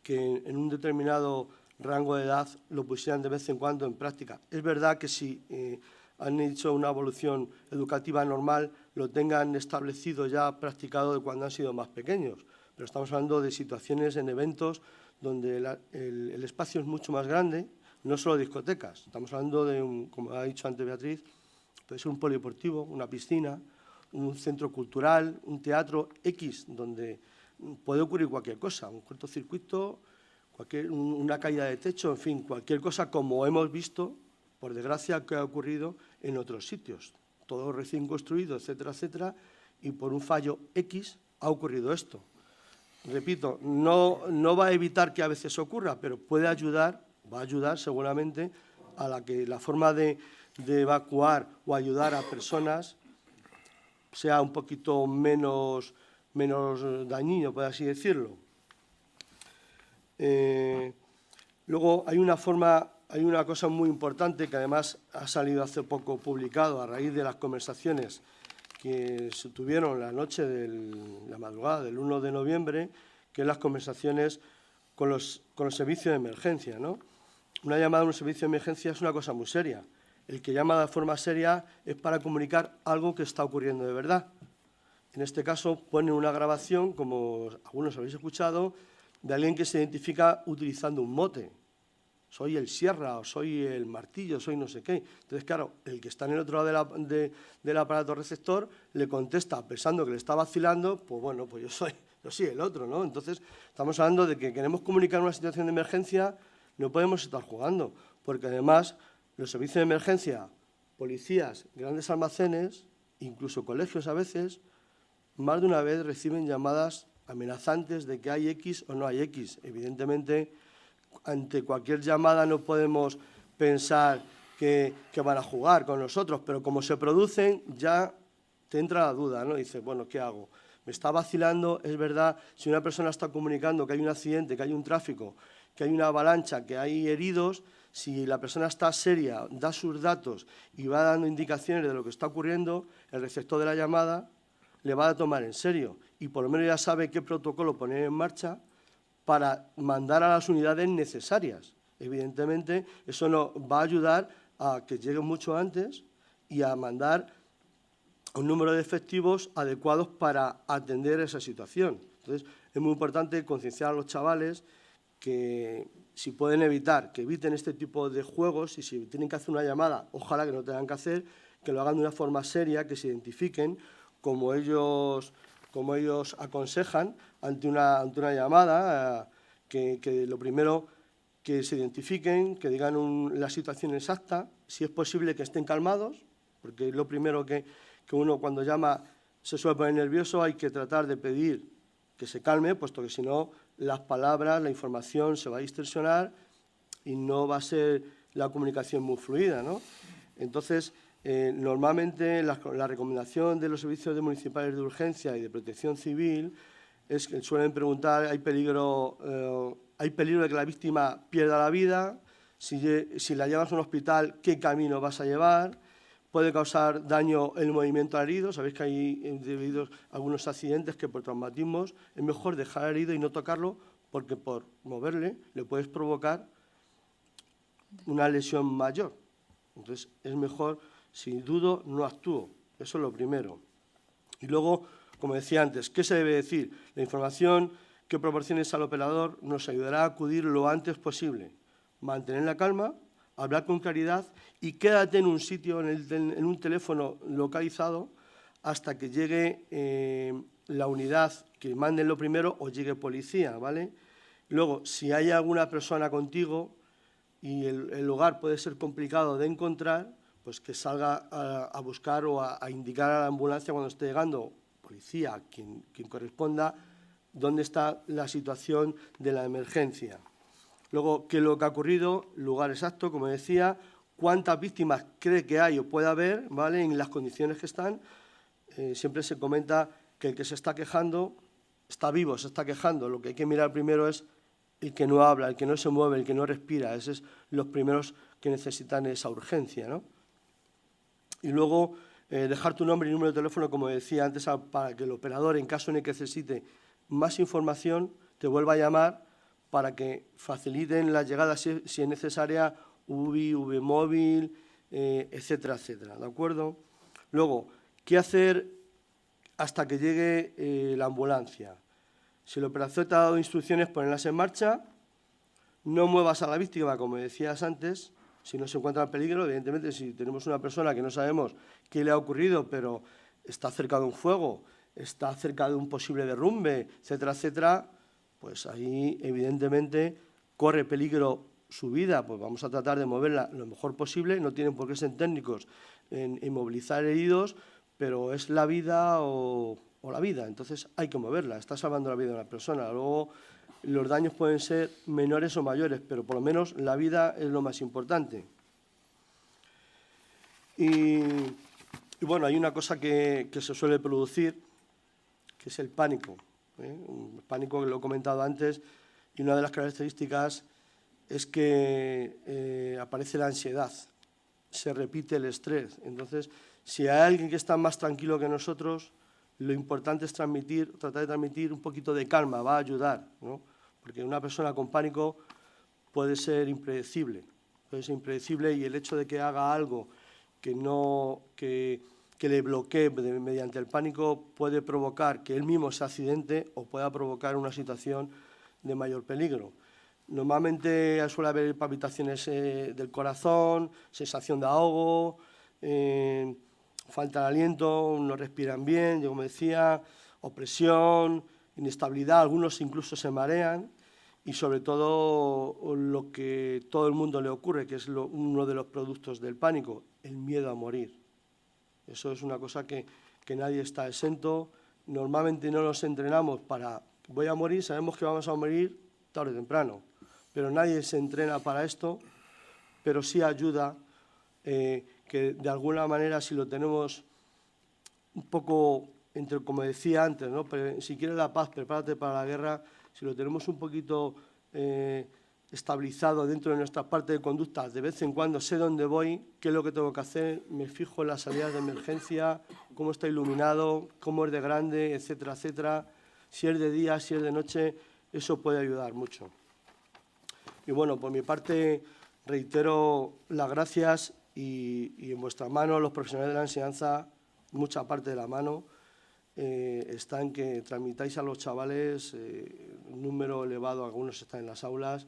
que en un determinado rango de edad lo pusieran de vez en cuando en práctica. Es verdad que si han hecho una evolución educativa normal, lo tengan establecido ya practicado de cuando han sido más pequeños, pero estamos hablando de situaciones en eventos donde el espacio es mucho más grande, no solo discotecas, estamos hablando de, como ha dicho antes Beatriz, puede ser un polideportivo, una piscina, un centro cultural, un teatro X, donde puede ocurrir cualquier cosa, un cortocircuito, una caída de techo, en fin, cualquier cosa como hemos visto, por desgracia, que ha ocurrido en otros sitios. Todo recién construido, etcétera, etcétera, y por un fallo X ha ocurrido esto. Repito, no va a evitar que a veces ocurra, pero puede ayudar, va a ayudar seguramente a que la forma de evacuar o ayudar a personas sea un poquito menos dañino, por así decirlo. Luego hay una cosa muy importante que además ha salido hace poco publicado a raíz de las conversaciones que se tuvieron la noche de la madrugada del 1 de noviembre, que es las conversaciones con los servicios de emergencia, ¿no? Una llamada a un servicio de emergencia es una cosa muy seria. El que llama de forma seria es para comunicar algo que está ocurriendo de verdad. En este caso, ponen una grabación, como algunos habéis escuchado, de alguien que se identifica utilizando un mote. Soy el Sierra, o soy el Martillo, soy no sé qué. Entonces, claro, el que está en el otro lado del aparato receptor le contesta pensando que le está vacilando, pues bueno, pues yo soy el otro, ¿no? Entonces, estamos hablando de que queremos comunicar una situación de emergencia, no podemos estar jugando, porque además los servicios de emergencia, policías, grandes almacenes, incluso colegios a veces, más de una vez reciben llamadas amenazantes de que hay X o no hay X. Evidentemente, ante cualquier llamada no podemos pensar que van a jugar con nosotros, pero como se producen ya te entra la duda, ¿no? Dices, bueno, ¿qué hago? Me está vacilando, es verdad, si una persona está comunicando que hay un accidente, que hay un tráfico, que hay una avalancha, que hay heridos, Si la persona está seria, da sus datos y va dando indicaciones de lo que está ocurriendo, el receptor de la llamada le va a tomar en serio y por lo menos ya sabe qué protocolo poner en marcha para mandar a las unidades necesarias. Evidentemente, eso nos va a ayudar a que lleguen mucho antes y a mandar un número de efectivos adecuados para atender esa situación. Entonces, es muy importante concienciar a los chavales que si pueden evitar, que eviten este tipo de juegos y si tienen que hacer una llamada, ojalá que no tengan que hacer, que lo hagan de una forma seria, que se identifiquen como ellos aconsejan ante una llamada, que lo primero que se identifiquen, que digan la situación exacta, si es posible que estén calmados, porque es lo primero que uno cuando llama se suele poner nervioso, hay que tratar de pedir que se calme, puesto que si no las palabras, la información se va a distorsionar y no va a ser la comunicación muy fluida, ¿no? Entonces, normalmente la recomendación de los servicios municipales de urgencia y de protección civil es que suelen preguntar, ¿hay peligro de que la víctima pierda la vida? Si la llevas a un hospital, ¿qué camino vas a llevar? Puede causar daño el movimiento al herido. Sabéis que hay debido a algunos accidentes que por traumatismos es mejor dejar al herido y no tocarlo porque por moverle le puedes provocar una lesión mayor. Entonces, es mejor, si dudo, no actúo. Eso es lo primero. Y luego, como decía antes, ¿qué se debe decir? La información que proporciones al operador nos ayudará a acudir lo antes posible. Mantener la calma, hablar con claridad y quédate en un sitio, en un teléfono localizado, hasta que llegue la unidad que manden lo primero o llegue policía, ¿vale? Luego, si hay alguna persona contigo y el lugar puede ser complicado de encontrar, pues que salga a buscar o a indicar a la ambulancia cuando esté llegando, policía, quien corresponda, dónde está la situación de la emergencia. Luego, qué es lo que ha ocurrido, lugar exacto, como decía, cuántas víctimas cree que hay o puede haber, ¿vale? En las condiciones que están. Siempre se comenta que el que se está quejando está vivo, se está quejando. Lo que hay que mirar primero es el que no habla, el que no se mueve, el que no respira. Esos son los primeros que necesitan esa urgencia, ¿no? Y luego, dejar tu nombre y número de teléfono, como decía antes, para que el operador, en caso de que necesite más información, te vuelva a llamar para que faciliten la llegada, si es necesaria, UBI, móvil, etcétera, etcétera, ¿de acuerdo? Luego, ¿qué hacer hasta que llegue la ambulancia? Si el operador te ha dado instrucciones, ponerlas en marcha, no muevas a la víctima, como decías antes, si no se encuentra en peligro. Evidentemente, si tenemos una persona que no sabemos qué le ha ocurrido, pero está cerca de un fuego, está cerca de un posible derrumbe, etcétera, etcétera, pues ahí, evidentemente, corre peligro su vida. Pues vamos a tratar de moverla lo mejor posible. No tienen por qué ser técnicos en inmovilizar heridos, pero es la vida o la vida. Entonces, hay que moverla. Está salvando la vida de una persona. Luego, los daños pueden ser menores o mayores, pero por lo menos la vida es lo más importante. Y bueno, hay una cosa que se suele producir, que es el pánico. Un pánico que lo he comentado antes, y una de las características es que aparece la ansiedad, se repite el estrés. Entonces, si hay alguien que está más tranquilo que nosotros, lo importante es tratar de transmitir un poquito de calma, va a ayudar, ¿no? Porque una persona con pánico puede ser impredecible, y el hecho de que haga algo que le bloquee mediante el pánico puede provocar que él mismo se accidente o pueda provocar una situación de mayor peligro. Normalmente suele haber palpitaciones del corazón, sensación de ahogo, falta de aliento, no respiran bien, como decía, opresión, inestabilidad, algunos incluso se marean y sobre todo lo que todo el mundo le ocurre, que es uno de los productos del pánico, el miedo a morir. Eso es una cosa que nadie está exento. Normalmente no nos entrenamos para voy a morir, sabemos que vamos a morir tarde o temprano, pero nadie se entrena para esto, pero sí ayuda que de alguna manera, si lo tenemos un poco, como decía antes, ¿no? Si quieres la paz, prepárate para la guerra. Si lo tenemos un poquito estabilizado dentro de nuestras partes de conducta. De vez en cuando sé dónde voy, qué es lo que tengo que hacer, me fijo en las salidas de emergencia, cómo está iluminado, cómo es de grande, etcétera, etcétera. Si es de día, si es de noche, eso puede ayudar mucho. Y bueno, por mi parte, reitero las gracias y en vuestras manos, los profesionales de la enseñanza, mucha parte de la mano está en que transmitáis a los chavales un número elevado, algunos están en las aulas,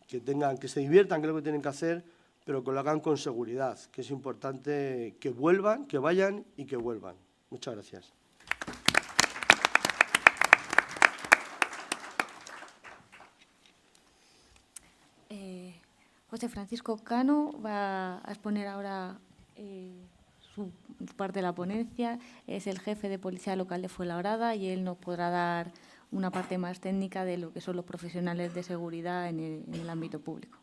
que se diviertan, que es lo que tienen que hacer, pero que lo hagan con seguridad, que es importante que vuelvan, que vayan y que vuelvan. Muchas gracias. José Francisco Cano va a exponer ahora su parte de la ponencia. Es el jefe de Policía Local de Fuenlabrada y él nos podrá dar una parte más técnica de lo que son los profesionales de seguridad en el ámbito público.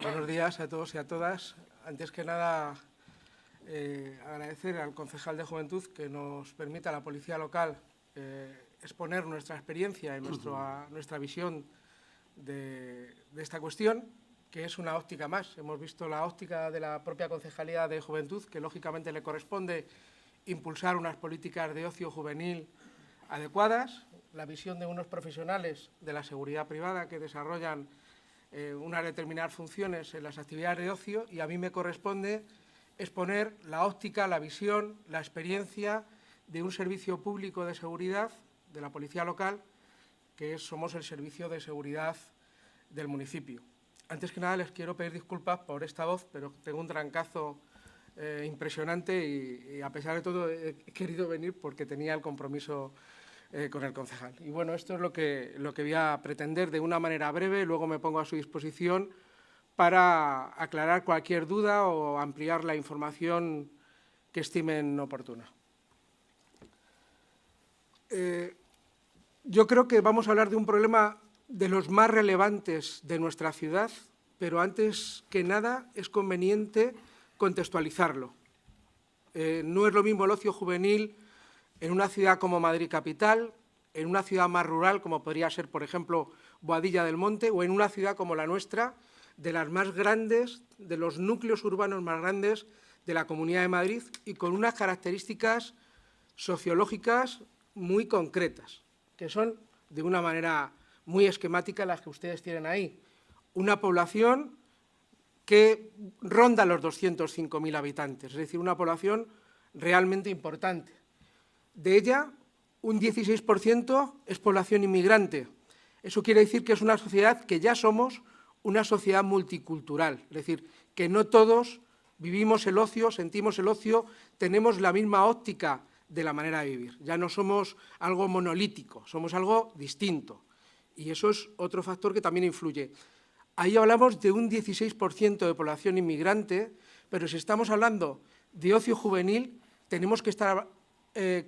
Buenos días a todos y a todas. Antes que nada, agradecer al concejal de Juventud que nos permita a la Policía Local exponer nuestra experiencia y nuestra visión de esta cuestión, que es una óptica más. Hemos visto la óptica de la propia Concejalía de Juventud, que lógicamente le corresponde impulsar unas políticas de ocio juvenil adecuadas, la visión de unos profesionales de la seguridad privada que desarrollan unas determinadas funciones en las actividades de ocio, y a mí me corresponde exponer la óptica, la visión, la experiencia de un servicio público de seguridad de la Policía Local, que somos el servicio de seguridad del municipio. Antes que nada les quiero pedir disculpas por esta voz, pero tengo un trancazo impresionante y a pesar de todo he querido venir porque tenía el compromiso con el concejal. Y bueno, esto es lo que voy a pretender de una manera breve, luego me pongo a su disposición para aclarar cualquier duda o ampliar la información que estimen oportuna. Yo creo que vamos a hablar de un problema de los más relevantes de nuestra ciudad, pero antes que nada es conveniente contextualizarlo. No es lo mismo el ocio juvenil en una ciudad como Madrid capital, en una ciudad más rural como podría ser, por ejemplo, Boadilla del Monte, o en una ciudad como la nuestra, de las más grandes, de los núcleos urbanos más grandes de la Comunidad de Madrid y con unas características sociológicas muy concretas, que son de una manera muy esquemática las que ustedes tienen ahí. Una población que ronda los 205.000 habitantes, es decir, una población realmente importante. De ella, un 16% es población inmigrante. Eso quiere decir que es una sociedad que ya somos una sociedad multicultural, es decir, que no todos vivimos el ocio, sentimos el ocio, tenemos la misma óptica de la manera de vivir. Ya no somos algo monolítico, somos algo distinto. Y eso es otro factor que también influye. Ahí hablamos de un 16% de población inmigrante, pero si estamos hablando de ocio juvenil, tenemos que estar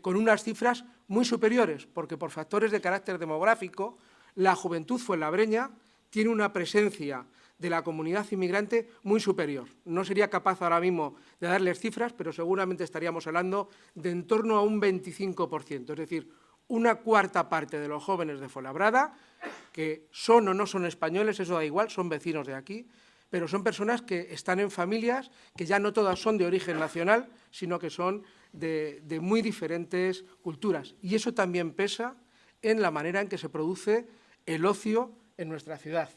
con unas cifras muy superiores, porque por factores de carácter demográfico, la juventud fuenlabreña tiene una presencia de la comunidad inmigrante muy superior. No sería capaz ahora mismo de darles cifras, pero seguramente estaríamos hablando de en torno a un 25%, es decir, una cuarta parte de los jóvenes de Fuenlabrada, que son o no son españoles, eso da igual, son vecinos de aquí, pero son personas que están en familias que ya no todas son de origen nacional, sino que son de muy diferentes culturas. Y eso también pesa en la manera en que se produce el ocio en nuestra ciudad.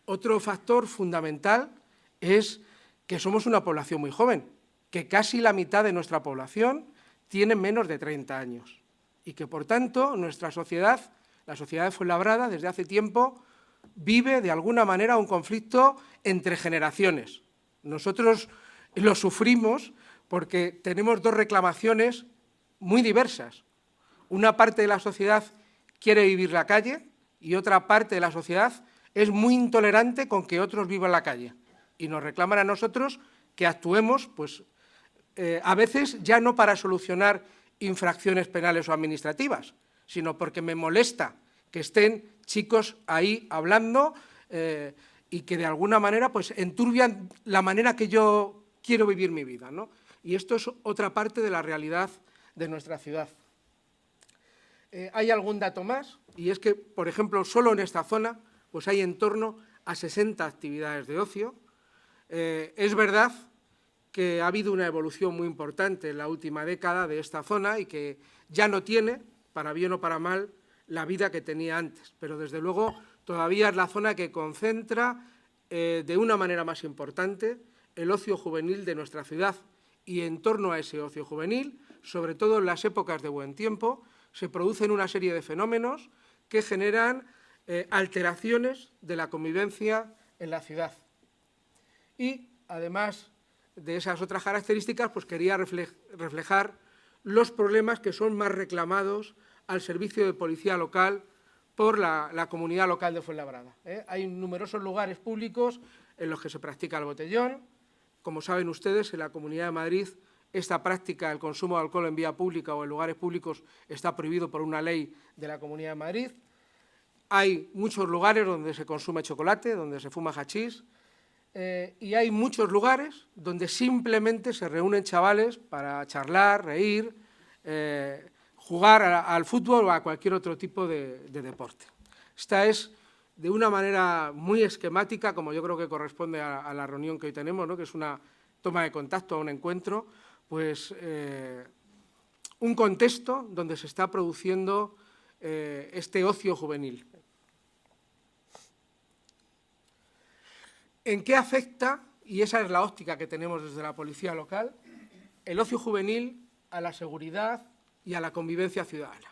Otro factor fundamental es que somos una población muy joven, que casi la mitad de nuestra población tiene menos de 30 años y que, por tanto, nuestra sociedad, la sociedad de Fuenlabrada, desde hace tiempo, vive de alguna manera un conflicto entre generaciones. Nosotros lo sufrimos porque tenemos dos reclamaciones muy diversas. Una parte de la sociedad quiere vivir la calle y otra parte de la sociedad es muy intolerante con que otros vivan la calle y nos reclaman a nosotros que actuemos, pues, a veces ya no para solucionar infracciones penales o administrativas, sino porque me molesta que estén chicos ahí hablando y que de alguna manera pues enturbian la manera que yo quiero vivir mi vida, ¿no? Y esto es otra parte de la realidad de nuestra ciudad. Hay algún dato más, y es que, por ejemplo, solo en esta zona, pues hay en torno a 60 actividades de ocio. Es verdad que ha habido una evolución muy importante en la última década de esta zona y que ya no tiene, para bien o para mal, la vida que tenía antes, pero desde luego todavía es la zona que concentra de una manera más importante el ocio juvenil de nuestra ciudad, y en torno a ese ocio juvenil, sobre todo en las épocas de buen tiempo, se producen una serie de fenómenos que generan alteraciones de la convivencia en la ciudad. Y, además de esas otras características, pues quería reflejar los problemas que son más reclamados al servicio de policía local por la comunidad local de Fuenlabrada. Hay numerosos lugares públicos en los que se practica el botellón. Como saben ustedes, en la Comunidad de Madrid esta práctica, el consumo de alcohol en vía pública o en lugares públicos, está prohibido por una ley de la Comunidad de Madrid. Hay muchos lugares donde se consume chocolate, donde se fuma hachís, y hay muchos lugares donde simplemente se reúnen chavales para charlar, reír, jugar al fútbol o a cualquier otro tipo de deporte. Esta es, de una manera muy esquemática, como yo creo que corresponde a la reunión que hoy tenemos, ¿no?, que es una toma de contacto, un encuentro, pues un contexto donde se está produciendo este ocio juvenil. ¿En qué afecta, y esa es la óptica que tenemos desde la policía local, el ocio juvenil a la seguridad y a la convivencia ciudadana?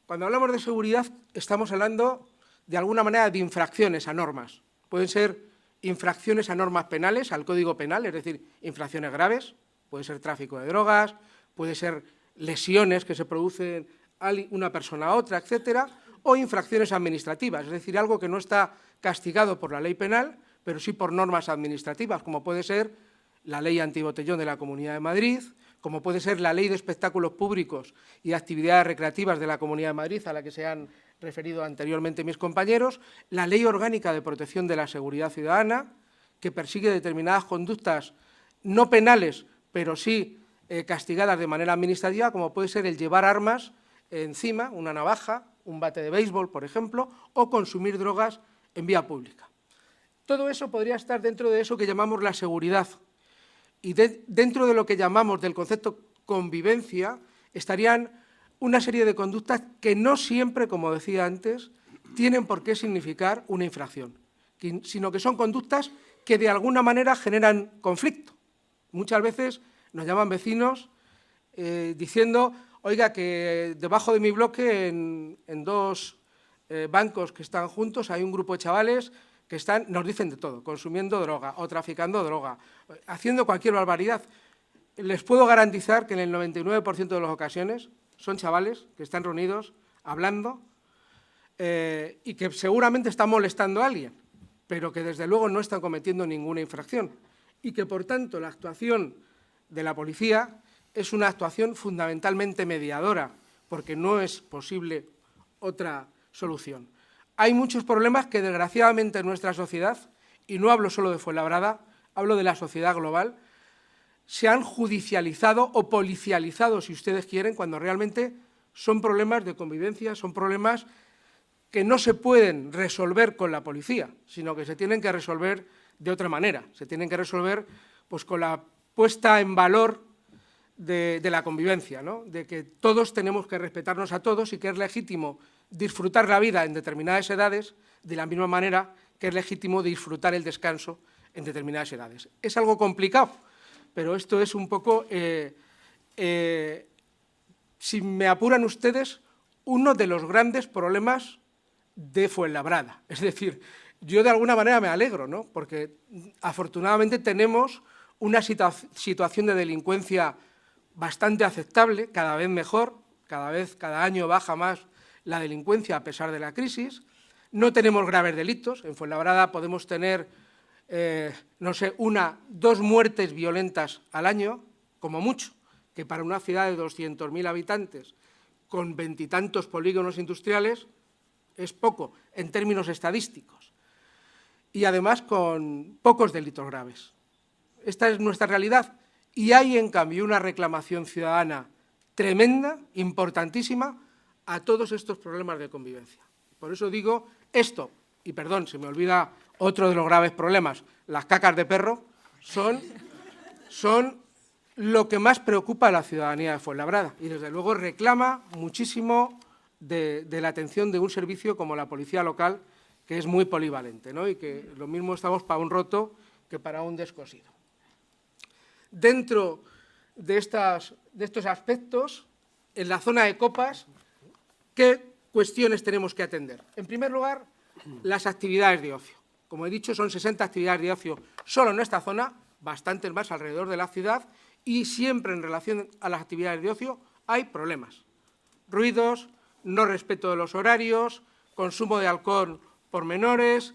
Cuando hablamos de seguridad estamos hablando de alguna manera de infracciones a normas. Pueden ser infracciones a normas penales, al Código Penal, es decir, infracciones graves, puede ser tráfico de drogas, puede ser lesiones que se producen a una persona a otra, etcétera, o infracciones administrativas, es decir, algo que no está castigado por la ley penal, pero sí por normas administrativas, como puede ser la ley antibotellón de la Comunidad de Madrid, como puede ser la ley de espectáculos públicos y actividades recreativas de la Comunidad de Madrid, a la que se han referido anteriormente mis compañeros, la Ley Orgánica de Protección de la Seguridad Ciudadana, que persigue determinadas conductas no penales, pero sí castigadas de manera administrativa, como puede ser el llevar armas encima, una navaja, un bate de béisbol, por ejemplo, o consumir drogas en vía pública. Todo eso podría estar dentro de eso que llamamos la seguridad. Y dentro de lo que llamamos del concepto convivencia estarían una serie de conductas que no siempre, como decía antes, tienen por qué significar una infracción, sino que son conductas que de alguna manera generan conflicto. Muchas veces nos llaman vecinos diciendo, oiga, que debajo de mi bloque, en dos bancos que están juntos, hay un grupo de chavales que están, nos dicen de todo, consumiendo droga o traficando droga, haciendo cualquier barbaridad. Les puedo garantizar que en el 99% de las ocasiones son chavales que están reunidos hablando y que seguramente están molestando a alguien, pero que desde luego no están cometiendo ninguna infracción y que, por tanto, la actuación de la policía es una actuación fundamentalmente mediadora, porque no es posible otra solución. Hay muchos problemas que, desgraciadamente, en nuestra sociedad, y no hablo solo de Fuenlabrada, hablo de la sociedad global, se han judicializado o policializado, si ustedes quieren, cuando realmente son problemas de convivencia, son problemas que no se pueden resolver con la policía, sino que se tienen que resolver de otra manera. Se tienen que resolver pues, con la puesta en valor de la convivencia, ¿no?, de que todos tenemos que respetarnos a todos y que es legítimo disfrutar la vida en determinadas edades de la misma manera que es legítimo disfrutar el descanso en determinadas edades. Es algo complicado, pero esto es un poco, si me apuran ustedes, uno de los grandes problemas de Fuenlabrada. Es decir, yo de alguna manera me alegro, ¿no?, porque afortunadamente tenemos una situación de delincuencia bastante aceptable, cada vez mejor, cada año baja más la delincuencia a pesar de la crisis. No tenemos graves delitos. En Fuenlabrada podemos tener, no sé, 1 o 2 muertes violentas al año, como mucho, que para una ciudad de 200.000 habitantes, con 20 y tantos polígonos industriales, es poco en términos estadísticos. Y además con pocos delitos graves. Esta es nuestra realidad. Y hay, en cambio, una reclamación ciudadana tremenda, importantísima, a todos estos problemas de convivencia. Por eso digo esto, y perdón, se me olvida otro de los graves problemas, las cacas de perro, son lo que más preocupa a la ciudadanía de Fuenlabrada y, desde luego, reclama muchísimo de la atención de un servicio como la Policía Local, que es muy polivalente, ¿no? Y que lo mismo estamos para un roto que para un descosido. Dentro de estos aspectos, en la zona de Copas, ¿qué cuestiones tenemos que atender? En primer lugar, las actividades de ocio. Como he dicho, son 60 actividades de ocio solo en esta zona, bastantes más alrededor de la ciudad, y siempre en relación a las actividades de ocio hay problemas. Ruidos, no respeto de los horarios, consumo de alcohol por menores,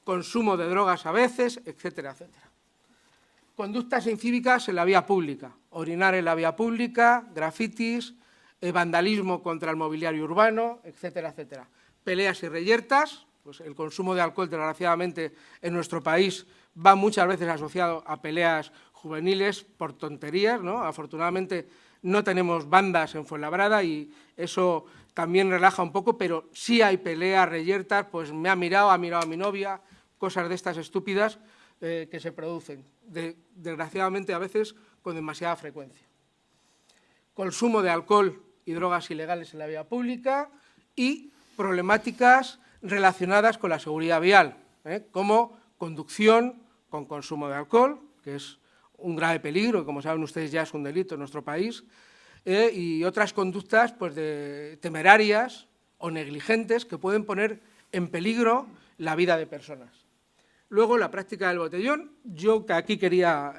consumo de drogas a veces, etcétera, etcétera. Conductas incívicas en la vía pública, orinar en la vía pública, grafitis, vandalismo contra el mobiliario urbano, etcétera, etcétera. Peleas y reyertas, pues el consumo de alcohol, desgraciadamente, en nuestro país va muchas veces asociado a peleas juveniles por tonterías, ¿no? Afortunadamente no tenemos bandas en Fuenlabrada y eso también relaja un poco, pero sí hay peleas, reyertas, pues me ha mirado a mi novia, cosas de estas estúpidas que se producen, desgraciadamente a veces con demasiada frecuencia. Consumo de alcohol y drogas ilegales en la vía pública y problemáticas relacionadas con la seguridad vial, como conducción con consumo de alcohol, que es un grave peligro, y como saben ustedes ya es un delito en nuestro país, y otras conductas pues, temerarias o negligentes que pueden poner en peligro la vida de personas. Luego, la práctica del botellón. Yo que aquí quería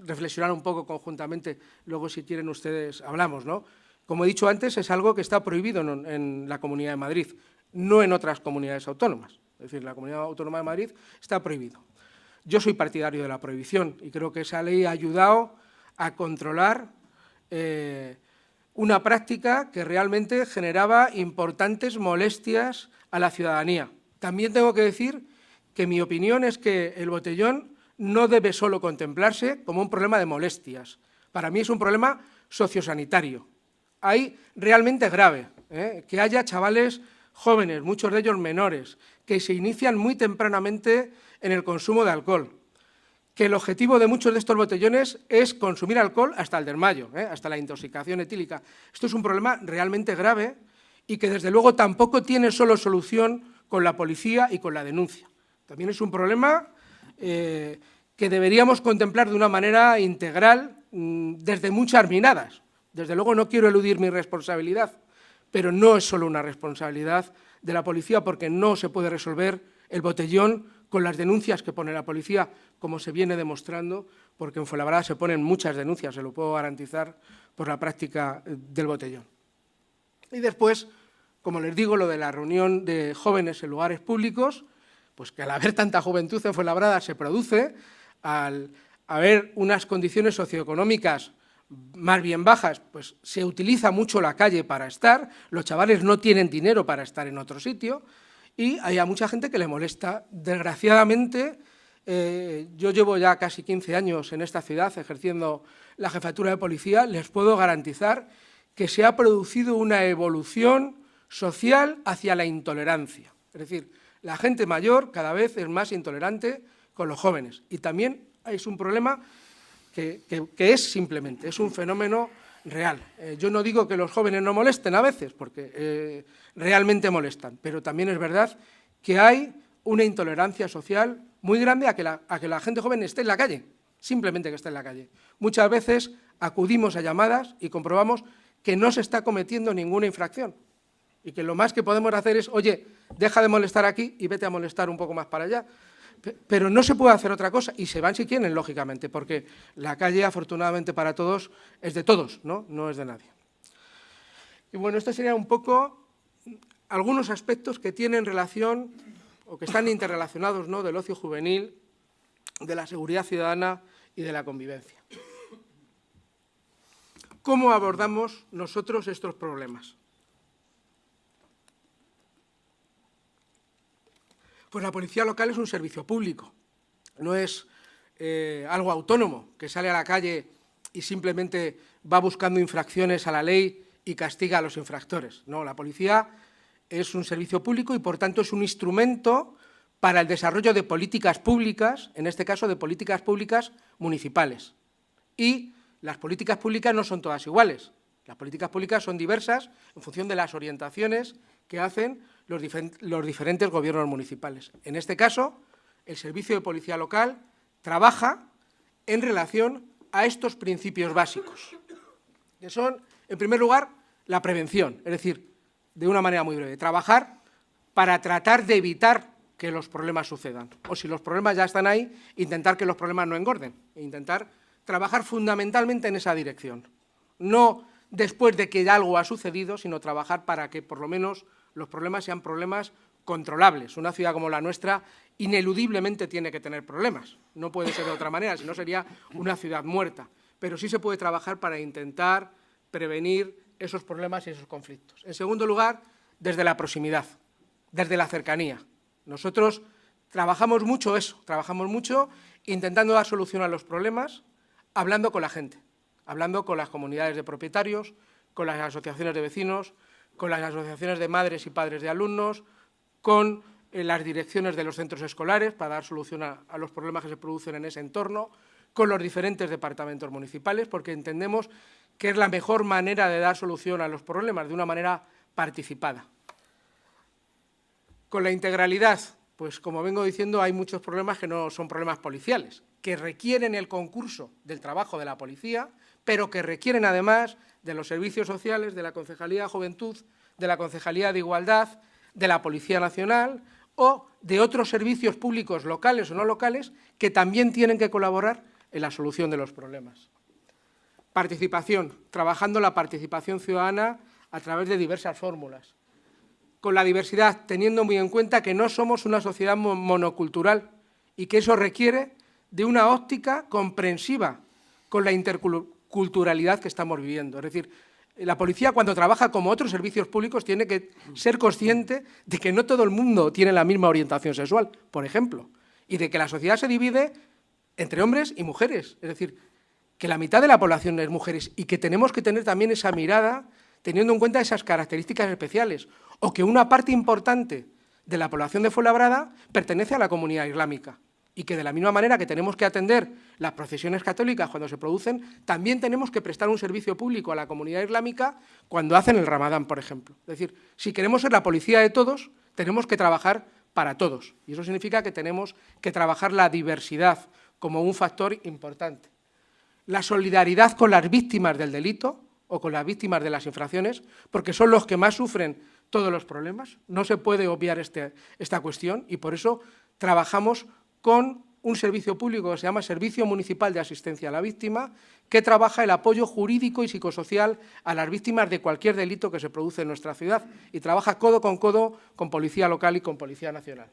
reflexionar un poco conjuntamente, luego si quieren ustedes hablamos, ¿no? Como he dicho antes, es algo que está prohibido en la Comunidad de Madrid, no en otras comunidades autónomas. Es decir, en la Comunidad Autónoma de Madrid está prohibido. Yo soy partidario de la prohibición y creo que esa ley ha ayudado a controlar una práctica que realmente generaba importantes molestias a la ciudadanía. También tengo que decir que mi opinión es que el botellón no debe solo contemplarse como un problema de molestias. Para mí es un problema sociosanitario. Hay realmente grave que haya chavales jóvenes, muchos de ellos menores, que se inician muy tempranamente en el consumo de alcohol, que el objetivo de muchos de estos botellones es consumir alcohol hasta el desmayo, hasta la intoxicación etílica. Esto es un problema realmente grave y que, desde luego, tampoco tiene solo solución con la policía y con la denuncia. También es un problema que deberíamos contemplar de una manera integral desde muchas miradas. Desde luego no quiero eludir mi responsabilidad, pero no es solo una responsabilidad de la policía, porque no se puede resolver el botellón con las denuncias que pone la policía, como se viene demostrando, porque en Fuenlabrada se ponen muchas denuncias, se lo puedo garantizar, por la práctica del botellón. Y después, como les digo, lo de la reunión de jóvenes en lugares públicos, pues que al haber tanta juventud en Fuenlabrada se produce, al haber unas condiciones socioeconómicas más bien bajas, pues se utiliza mucho la calle para estar, los chavales no tienen dinero para estar en otro sitio y hay a mucha gente que le molesta. Desgraciadamente, yo llevo ya casi 15 años en esta ciudad ejerciendo la jefatura de policía, les puedo garantizar que se ha producido una evolución social hacia la intolerancia. Es decir, la gente mayor cada vez es más intolerante con los jóvenes y también es un problema que es simplemente, es un fenómeno real. Yo no digo que los jóvenes no molesten a veces, porque realmente molestan, pero también es verdad que hay una intolerancia social muy grande a que la gente joven esté en la calle, simplemente que esté en la calle. Muchas veces acudimos a llamadas y comprobamos que no se está cometiendo ninguna infracción y que lo más que podemos hacer es, oye, deja de molestar aquí y vete a molestar un poco más para allá. Pero no se puede hacer otra cosa y se van si quieren, lógicamente, porque la calle, afortunadamente para todos, es de todos, no es de nadie. Y bueno, estos serían un poco algunos aspectos que tienen relación o que están interrelacionados, ¿no?, del ocio juvenil, de la seguridad ciudadana y de la convivencia. ¿Cómo abordamos nosotros estos problemas? Pues la policía local es un servicio público, no es algo autónomo, que sale a la calle y simplemente va buscando infracciones a la ley y castiga a los infractores. No, la policía es un servicio público y, por tanto, es un instrumento para el desarrollo de políticas públicas, en este caso de políticas públicas municipales. Y las políticas públicas no son todas iguales. Las políticas públicas son diversas en función de las orientaciones que hacen los diferentes gobiernos municipales. En este caso, el Servicio de Policía Local trabaja en relación a estos principios básicos, que son, en primer lugar, la prevención, es decir, de una manera muy breve, trabajar para tratar de evitar que los problemas sucedan. O si los problemas ya están ahí, intentar que los problemas no engorden, e intentar trabajar fundamentalmente en esa dirección. No después de que algo ha sucedido, sino trabajar para que por lo menos los problemas sean problemas controlables. Una ciudad como la nuestra ineludiblemente tiene que tener problemas. No puede ser de otra manera, si no sería una ciudad muerta. Pero sí se puede trabajar para intentar prevenir esos problemas y esos conflictos. En segundo lugar, desde la proximidad, desde la cercanía. Nosotros trabajamos mucho eso, trabajamos mucho intentando dar solución a los problemas, hablando con la gente, hablando con las comunidades de propietarios, con las asociaciones de vecinos, con las asociaciones de madres y padres de alumnos, con las direcciones de los centros escolares para dar solución a los problemas que se producen en ese entorno, con los diferentes departamentos municipales, porque entendemos que es la mejor manera de dar solución a los problemas, de una manera participada. Con la integralidad, pues como vengo diciendo, hay muchos problemas que no son problemas policiales, que requieren el concurso del trabajo de la policía, pero que requieren además de los servicios sociales, de la Concejalía de Juventud, de la Concejalía de Igualdad, de la Policía Nacional o de otros servicios públicos locales o no locales que también tienen que colaborar en la solución de los problemas. Participación, trabajando la participación ciudadana a través de diversas fórmulas. Con la diversidad, teniendo muy en cuenta que no somos una sociedad monocultural y que eso requiere de una óptica comprensiva con la interculturalidad que estamos viviendo. Es decir, la policía, cuando trabaja como otros servicios públicos, tiene que ser consciente de que no todo el mundo tiene la misma orientación sexual, por ejemplo, y de que la sociedad se divide entre hombres y mujeres. Es decir, que la mitad de la población es mujeres y que tenemos que tener también esa mirada teniendo en cuenta esas características especiales, o que una parte importante de la población de Fuenlabrada pertenece a la comunidad islámica y que de la misma manera que tenemos que atender las procesiones católicas cuando se producen, también tenemos que prestar un servicio público a la comunidad islámica cuando hacen el Ramadán, por ejemplo. Es decir, si queremos ser la policía de todos, tenemos que trabajar para todos, y eso significa que tenemos que trabajar la diversidad como un factor importante. La solidaridad con las víctimas del delito o con las víctimas de las infracciones, porque son los que más sufren todos los problemas. No se puede obviar esta cuestión y por eso trabajamos con un servicio público que se llama Servicio Municipal de Asistencia a la Víctima, que trabaja el apoyo jurídico y psicosocial a las víctimas de cualquier delito que se produce en nuestra ciudad y trabaja codo con Policía Local y con Policía Nacional.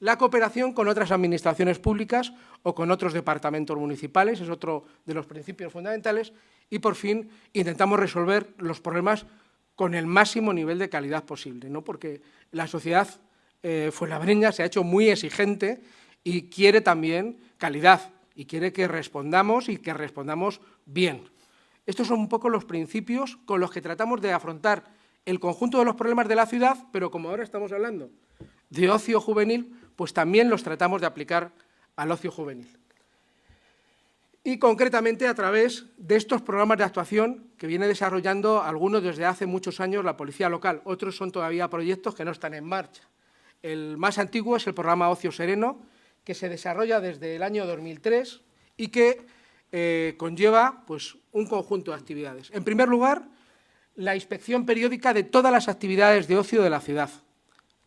La cooperación con otras administraciones públicas o con otros departamentos municipales es otro de los principios fundamentales y, por fin, intentamos resolver los problemas con el máximo nivel de calidad posible, ¿no? Porque la sociedad fuenlabreña se ha hecho muy exigente y quiere también calidad y quiere que respondamos y que respondamos bien. Estos son un poco los principios con los que tratamos de afrontar el conjunto de los problemas de la ciudad, pero como ahora estamos hablando de ocio juvenil, pues también los tratamos de aplicar al ocio juvenil. Y concretamente a través de estos programas de actuación que viene desarrollando algunos desde hace muchos años la Policía Local, otros son todavía proyectos que no están en marcha. El más antiguo es el programa Ocio Sereno, que se desarrolla desde el año 2003 y que conlleva pues, un conjunto de actividades. En primer lugar, la inspección periódica de todas las actividades de ocio de la ciudad.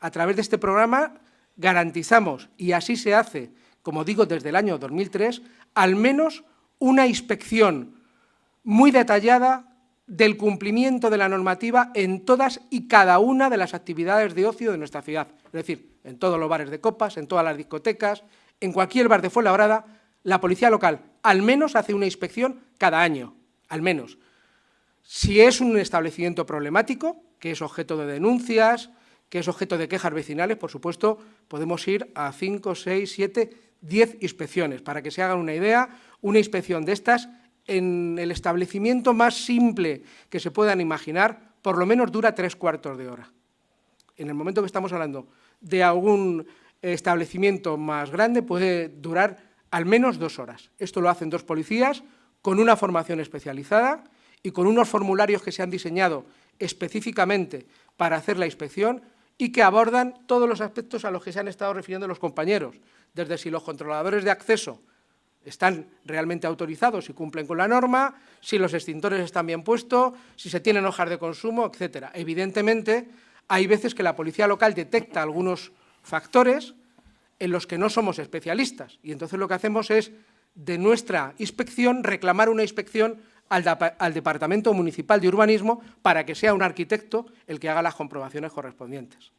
A través de este programa garantizamos, y así se hace, como digo, desde el año 2003, al menos una inspección muy detallada del cumplimiento de la normativa en todas y cada una de las actividades de ocio de nuestra ciudad. Es decir, en todos los bares de copas, en todas las discotecas, en cualquier bar de Fuenlabrada, la Policía Local al menos hace una inspección cada año, al menos. Si es un establecimiento problemático, que es objeto de denuncias, que es objeto de quejas vecinales, por supuesto, podemos ir a 5, 6, 7, 10 inspecciones. Para que se hagan una idea, una inspección de estas, en el establecimiento más simple que se puedan imaginar, por lo menos dura 3/4 de hora. en el momento que estamos hablando de algún establecimiento más grande, puede durar al menos 2 horas. Esto lo hacen 2 policías con una formación especializada y con unos formularios que se han diseñado específicamente para hacer la inspección y que abordan todos los aspectos a los que se han estado refiriendo los compañeros, desde si los controladores de acceso están realmente autorizados y cumplen con la norma, si los extintores están bien puestos, si se tienen hojas de consumo, etcétera. Evidentemente, hay veces que la policía local detecta algunos factores en los que no somos especialistas y entonces lo que hacemos es, de nuestra inspección, reclamar una inspección al Departamento Municipal de Urbanismo para que sea un arquitecto el que haga las comprobaciones correspondientes.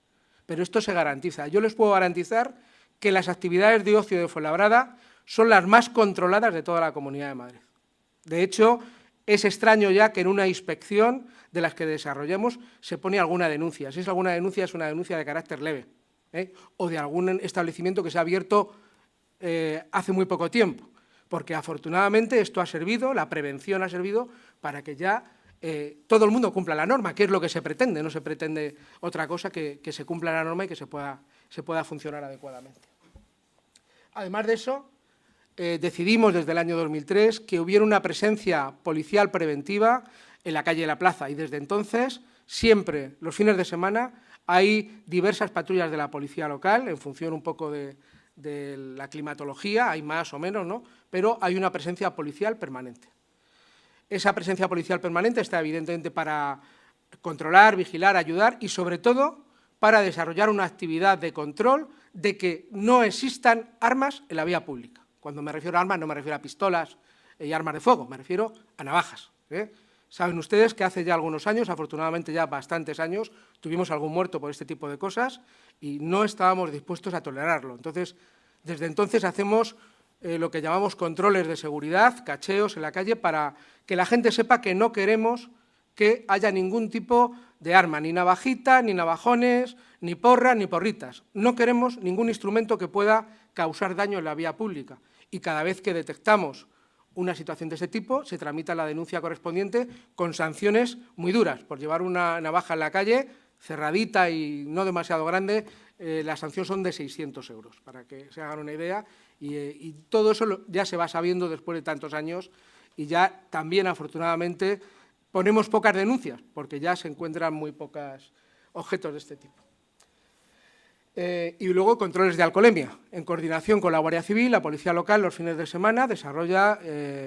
Pero esto se garantiza. Yo les puedo garantizar que las actividades de ocio de Fuenlabrada son las más controladas de toda la Comunidad de Madrid. De hecho, es extraño ya que en una inspección de las que desarrollemos se pone alguna denuncia. Si es alguna denuncia, es una denuncia de carácter leve, o de algún establecimiento que se ha abierto hace muy poco tiempo, porque afortunadamente esto ha servido, la prevención ha servido para que ya todo el mundo cumpla la norma, que es lo que se pretende, no se pretende otra cosa que se cumpla la norma y que se pueda funcionar adecuadamente. Además de eso, decidimos desde el año 2003 que hubiera una presencia policial preventiva en la calle de la Plaza y desde entonces, siempre, los fines de semana, hay diversas patrullas de la policía local, en función un poco de la climatología, hay más o menos, ¿no? Pero hay una presencia policial permanente. Esa presencia policial permanente está evidentemente para controlar, vigilar, ayudar y, sobre todo, para desarrollar una actividad de control de que no existan armas en la vía pública. Cuando me refiero a armas no me refiero a pistolas y armas de fuego, me refiero a navajas. Saben ustedes que hace ya algunos años, afortunadamente ya bastantes años, tuvimos algún muerto por este tipo de cosas y no estábamos dispuestos a tolerarlo. Entonces, desde entonces hacemos lo que llamamos controles de seguridad, cacheos en la calle, para que la gente sepa que no queremos que haya ningún tipo de arma, ni navajita, ni navajones, ni porras, ni porritas. No queremos ningún instrumento que pueda causar daño en la vía pública. Y cada vez que detectamos una situación de ese tipo, se tramita la denuncia correspondiente con sanciones muy duras. Por llevar una navaja en la calle, cerradita y no demasiado grande, la sanción son de 600 euros, para que se hagan una idea. Y todo eso ya se va sabiendo después de tantos años y ya también, afortunadamente, ponemos pocas denuncias, porque ya se encuentran muy pocos objetos de este tipo. Y luego controles de alcoholemia. En coordinación con la Guardia Civil, la Policía Local los fines de semana desarrolla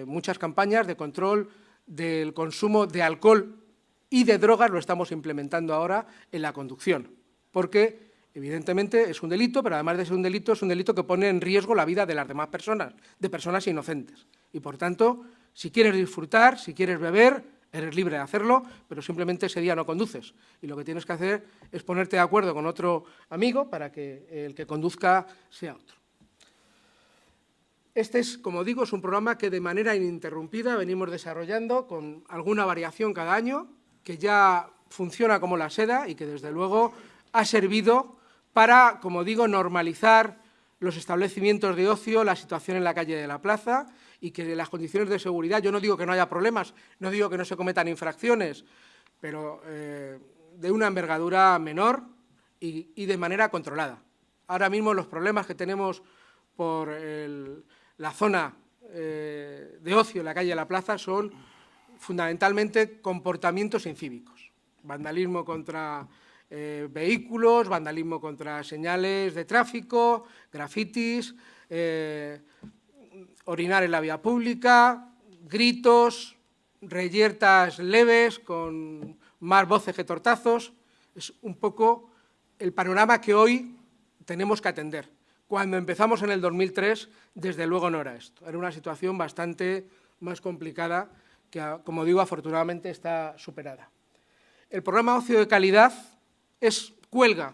muchas campañas de control del consumo de alcohol y de drogas, lo estamos implementando ahora en la conducción, porque evidentemente es un delito, pero además de ser un delito, es un delito que pone en riesgo la vida de las demás personas, de personas inocentes. Y por tanto, si quieres disfrutar, si quieres beber, eres libre de hacerlo, pero simplemente ese día no conduces. Y lo que tienes que hacer es ponerte de acuerdo con otro amigo para que el que conduzca sea otro. Este es, como digo, es un programa que de manera ininterrumpida venimos desarrollando con alguna variación cada año, que ya funciona como la seda y que desde luego ha servido para, como digo, normalizar los establecimientos de ocio, la situación en la calle de la Plaza y que las condiciones de seguridad, yo no digo que no haya problemas, no digo que no se cometan infracciones, pero de una envergadura menor y de manera controlada. Ahora mismo los problemas que tenemos por la zona de ocio en la calle de la Plaza son fundamentalmente comportamientos incívicos, vandalismo contra vehículos, vandalismo contra señales de tráfico, grafitis, orinar en la vía pública, gritos, reyertas leves con más voces que tortazos. Es un poco el panorama que hoy tenemos que atender. Cuando empezamos en el 2003, desde luego no era esto. Era una situación bastante más complicada que, como digo, afortunadamente está superada. El programa Ocio de Calidad cuelga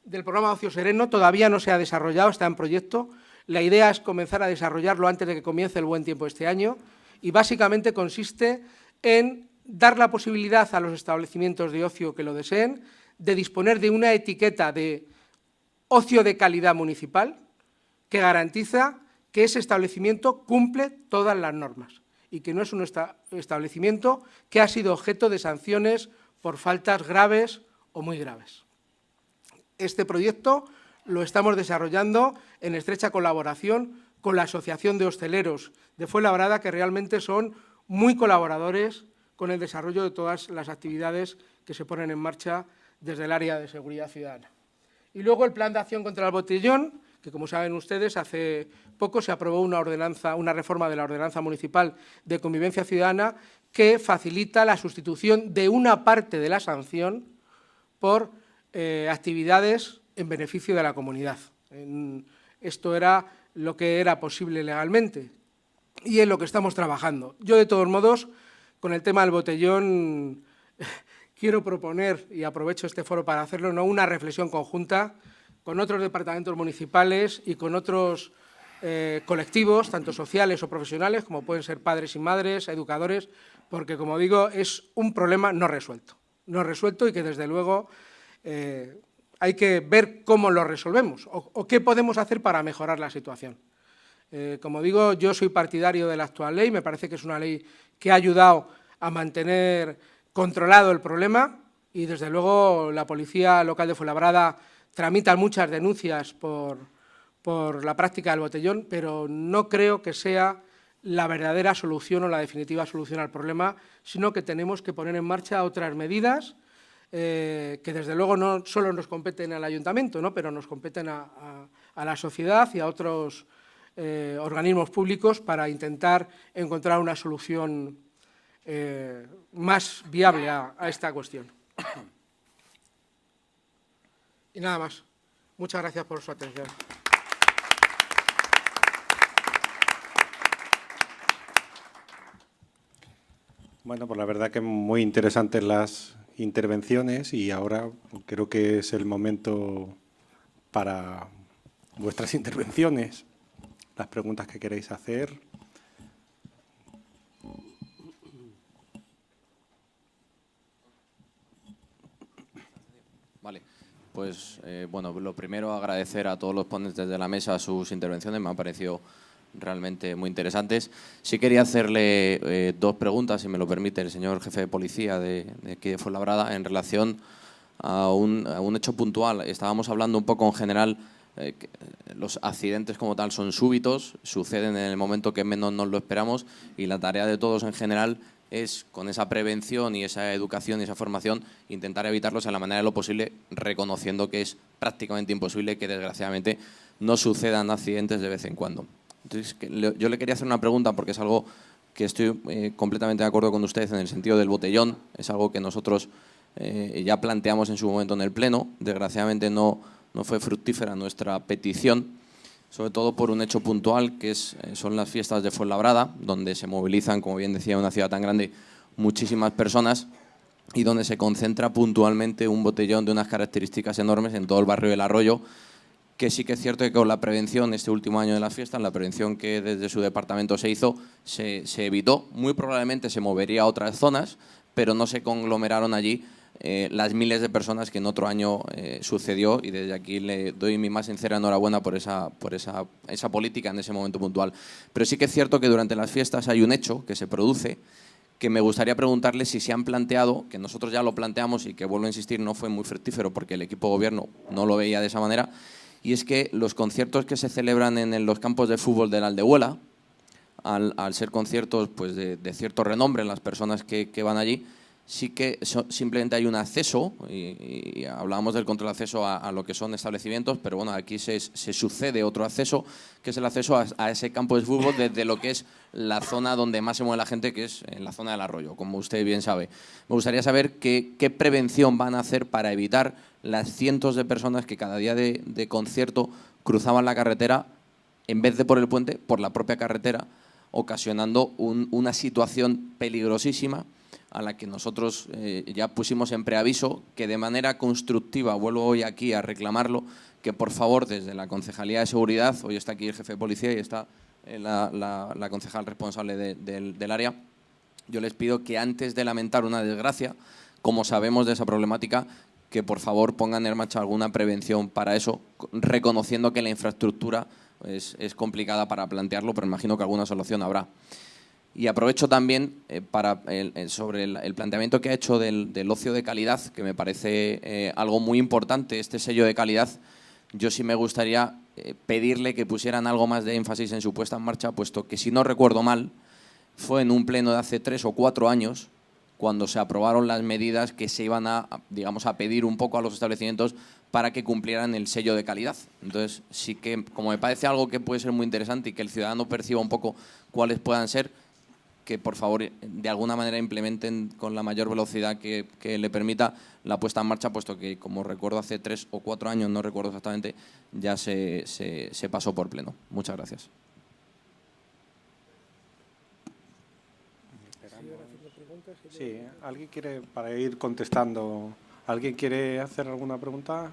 del programa Ocio Sereno, todavía no se ha desarrollado, está en proyecto. La idea es comenzar a desarrollarlo antes de que comience el buen tiempo este año y básicamente consiste en dar la posibilidad a los establecimientos de ocio que lo deseen de disponer de una etiqueta de ocio de calidad municipal que garantiza que ese establecimiento cumple todas las normas y que no es un establecimiento que ha sido objeto de sanciones por faltas graves o muy graves. Este proyecto lo estamos desarrollando en estrecha colaboración con la Asociación de Hosteleros de Fuenlabrada, que realmente son muy colaboradores con el desarrollo de todas las actividades que se ponen en marcha desde el área de seguridad ciudadana. Y luego el Plan de Acción contra el Botellón, que como saben ustedes, hace poco se aprobó una reforma de la Ordenanza Municipal de Convivencia Ciudadana que facilita la sustitución de una parte de la sanción por actividades en beneficio de la comunidad. Esto era lo que era posible legalmente y en lo que estamos trabajando. Yo, de todos modos, con el tema del botellón, quiero proponer, y aprovecho este foro para hacerlo, ¿no?, una reflexión conjunta con otros departamentos municipales y con otros colectivos, tanto sociales o profesionales, como pueden ser padres y madres, educadores, porque, como digo, es un problema no resuelto y que, desde luego, hay que ver cómo lo resolvemos o qué podemos hacer para mejorar la situación. Como digo, yo soy partidario de la actual ley, me parece que es una ley que ha ayudado a mantener controlado el problema y, desde luego, la Policía Local de Fuenlabrada tramita muchas denuncias por la práctica del botellón, pero no creo que sea la verdadera solución o la definitiva solución al problema, sino que tenemos que poner en marcha otras medidas que, desde luego, no solo nos competen al ayuntamiento, ¿no?, pero nos competen a la sociedad y a otros organismos públicos para intentar encontrar una solución más viable a esta cuestión. Y nada más. Muchas gracias por su atención. Bueno, pues la verdad que muy interesantes las intervenciones y ahora creo que es el momento para vuestras intervenciones, las preguntas que queréis hacer. Vale, pues bueno, lo primero agradecer a todos los ponentes de la mesa sus intervenciones, me han parecido realmente muy interesantes. Sí quería hacerle dos preguntas, si me lo permite, el señor jefe de policía de aquí de Fuenlabrada, en relación a un hecho puntual. Estábamos hablando un poco en general, que los accidentes como tal son súbitos, suceden en el momento que menos nos lo esperamos y la tarea de todos en general es, con esa prevención y esa educación y esa formación, intentar evitarlos en la manera de lo posible, reconociendo que es prácticamente imposible que, desgraciadamente, no sucedan accidentes de vez en cuando. Entonces, yo le quería hacer una pregunta, porque es algo que estoy completamente de acuerdo con usted en el sentido del botellón. Es algo que nosotros ya planteamos en su momento en el Pleno. Desgraciadamente no fue fructífera nuestra petición, sobre todo por un hecho puntual, que son las fiestas de Fuenlabrada, donde se movilizan, como bien decía, en una ciudad tan grande, muchísimas personas y donde se concentra puntualmente un botellón de unas características enormes en todo el barrio del Arroyo, que sí que es cierto que con la prevención, este último año de las fiestas, la prevención que desde su departamento se hizo, se evitó. Muy probablemente se movería a otras zonas, pero no se conglomeraron allí las miles de personas que en otro año sucedió, y desde aquí le doy mi más sincera enhorabuena por esa política en ese momento puntual. Pero sí que es cierto que durante las fiestas hay un hecho que se produce, que me gustaría preguntarle si se han planteado, que nosotros ya lo planteamos y que, vuelvo a insistir, no fue muy fructífero porque el equipo de gobierno no lo veía de esa manera, y es que los conciertos que se celebran en los campos de fútbol de la Aldehuela, al ser conciertos pues de cierto renombre en las personas que van allí, sí que simplemente hay un acceso, y hablábamos del control de acceso a lo que son establecimientos, pero bueno, aquí se sucede otro acceso, que es el acceso a ese campo de fútbol desde lo que es la zona donde más se mueve la gente, que es en la zona del Arroyo, como usted bien sabe. Me gustaría saber qué prevención van a hacer para evitar las cientos de personas que cada día de concierto cruzaban la carretera, en vez de por el puente, por la propia carretera, ocasionando una situación peligrosísima, a la que nosotros ya pusimos en preaviso, que de manera constructiva, vuelvo hoy aquí a reclamarlo, que por favor desde la Concejalía de Seguridad, hoy está aquí el jefe de policía y está la concejal responsable del área, yo les pido que antes de lamentar una desgracia, como sabemos de esa problemática, que por favor pongan en marcha alguna prevención para eso, reconociendo que la infraestructura es complicada para plantearlo, pero imagino que alguna solución habrá. Y aprovecho también sobre el planteamiento que ha hecho del ocio de calidad, que me parece algo muy importante, este sello de calidad. Yo sí me gustaría pedirle que pusieran algo más de énfasis en su puesta en marcha, puesto que, si no recuerdo mal, fue en un pleno de hace 3 o 4 años cuando se aprobaron las medidas que se iban a pedir un poco a los establecimientos para que cumplieran el sello de calidad. Entonces, sí que, como me parece algo que puede ser muy interesante y que el ciudadano perciba un poco cuáles puedan ser, que por favor de alguna manera implementen con la mayor velocidad que le permita la puesta en marcha, puesto que, como recuerdo, hace 3 o 4 años, no recuerdo exactamente, ya se pasó por pleno. Muchas gracias. Sí, ¿alguien quiere, para ir contestando, alguien quiere hacer alguna pregunta?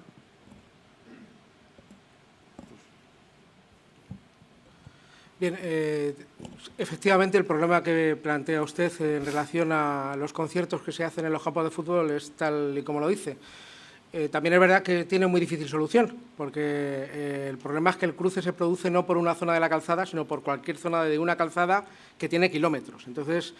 Bien, efectivamente el problema que plantea usted en relación a los conciertos que se hacen en los campos de fútbol es tal y como lo dice. También es verdad que tiene muy difícil solución, porque el problema es que el cruce se produce no por una zona de la calzada, sino por cualquier zona de una calzada que tiene kilómetros. Entonces,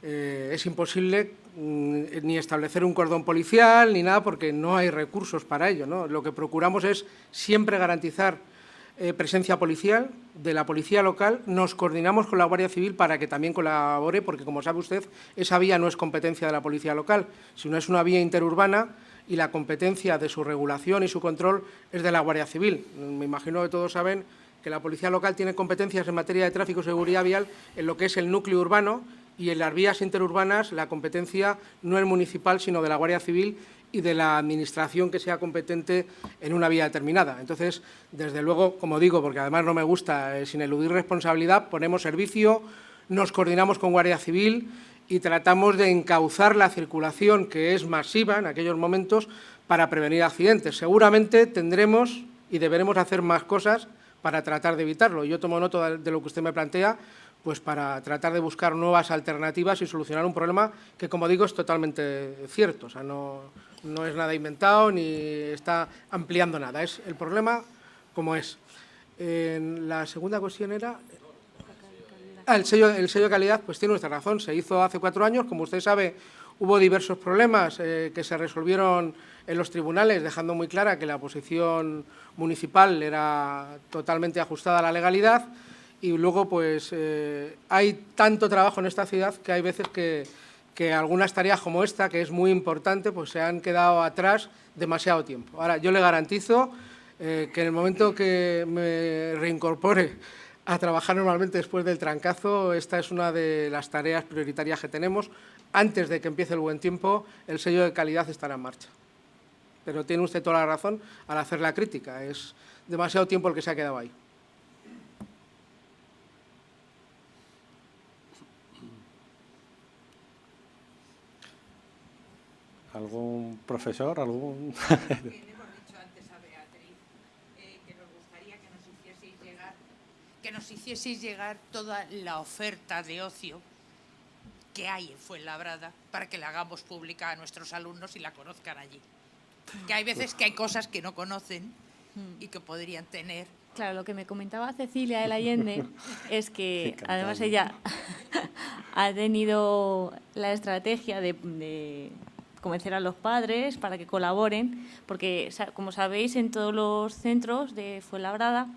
es imposible ni establecer un cordón policial ni nada, porque no hay recursos para ello, ¿no? Lo que procuramos es siempre garantizar presencia policial de la policía local. Nos coordinamos con la Guardia Civil para que también colabore, porque, como sabe usted, esa vía no es competencia de la policía local, sino es una vía interurbana, y la competencia de su regulación y su control es de la Guardia Civil. Me imagino que todos saben que la policía local tiene competencias en materia de tráfico y seguridad vial en lo que es el núcleo urbano, y en las vías interurbanas la competencia no es municipal, sino de la Guardia Civil y de la administración que sea competente en una vía determinada. Entonces, desde luego, como digo, porque además no me gusta, sin eludir responsabilidad, ponemos servicio, nos coordinamos con Guardia Civil y tratamos de encauzar la circulación, que es masiva en aquellos momentos, para prevenir accidentes. Seguramente tendremos y deberemos hacer más cosas para tratar de evitarlo. Yo tomo nota de lo que usted me plantea, pues para tratar de buscar nuevas alternativas y solucionar un problema que, como digo, es totalmente cierto. O sea, no es nada inventado ni está ampliando nada. Es el problema como es. La segunda cuestión era... el sello de calidad, pues tiene nuestra razón. Se hizo hace 4 años. Como usted sabe, hubo diversos problemas que se resolvieron en los tribunales, dejando muy clara que la posición municipal era totalmente ajustada a la legalidad. Y luego, pues, hay tanto trabajo en esta ciudad que hay veces que algunas tareas como esta, que es muy importante, pues se han quedado atrás demasiado tiempo. Ahora, yo le garantizo que en el momento que me reincorpore a trabajar normalmente después del trancazo, esta es una de las tareas prioritarias que tenemos. Antes de que empiece el buen tiempo, el sello de calidad estará en marcha. Pero tiene usted toda la razón al hacer la crítica. Es demasiado tiempo el que se ha quedado ahí. ¿Algún profesor? ¿Algún...? Le hemos dicho antes a Beatriz que nos gustaría que nos hicieseis llegar toda la oferta de ocio que hay en Fuenlabrada para que la hagamos pública a nuestros alumnos y la conozcan allí. Que hay veces que hay cosas que no conocen y que podrían tener. Claro, lo que me comentaba Cecilia del Allende es que además ella ha tenido la estrategia de convencer a los padres para que colaboren, porque, como sabéis, en todos los centros de Fuenlabrada,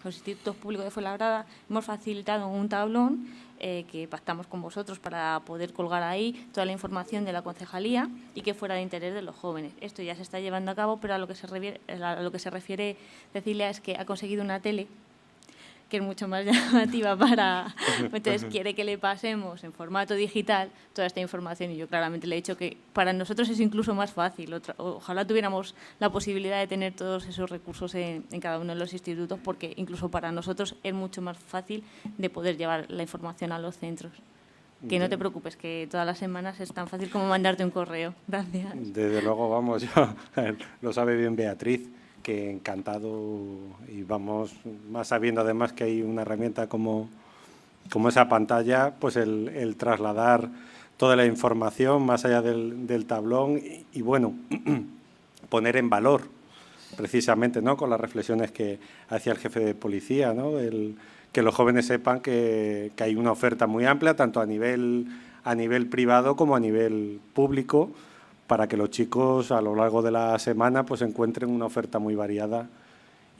los institutos públicos de Fuenlabrada, hemos facilitado un tablón que pactamos con vosotros para poder colgar ahí toda la información de la concejalía y que fuera de interés de los jóvenes. Esto ya se está llevando a cabo, pero a lo que se refiere Cecilia es que ha conseguido una tele que es mucho más llamativa para... Entonces, quiere que le pasemos en formato digital toda esta información, y yo claramente le he dicho que para nosotros es incluso más fácil. Ojalá tuviéramos la posibilidad de tener todos esos recursos en cada uno de los institutos, porque incluso para nosotros es mucho más fácil de poder llevar la información a los centros. Que no te preocupes, que todas las semanas es tan fácil como mandarte un correo. Gracias. Desde luego, vamos, lo sabe bien Beatriz, que encantado, y vamos, más sabiendo además que hay una herramienta como esa pantalla, pues el trasladar toda la información más allá del tablón y bueno, poner en valor precisamente, ¿no?, con las reflexiones que hacía el jefe de policía, ¿no?, que los jóvenes sepan que hay una oferta muy amplia, tanto a nivel privado como a nivel público, para que los chicos a lo largo de la semana pues encuentren una oferta muy variada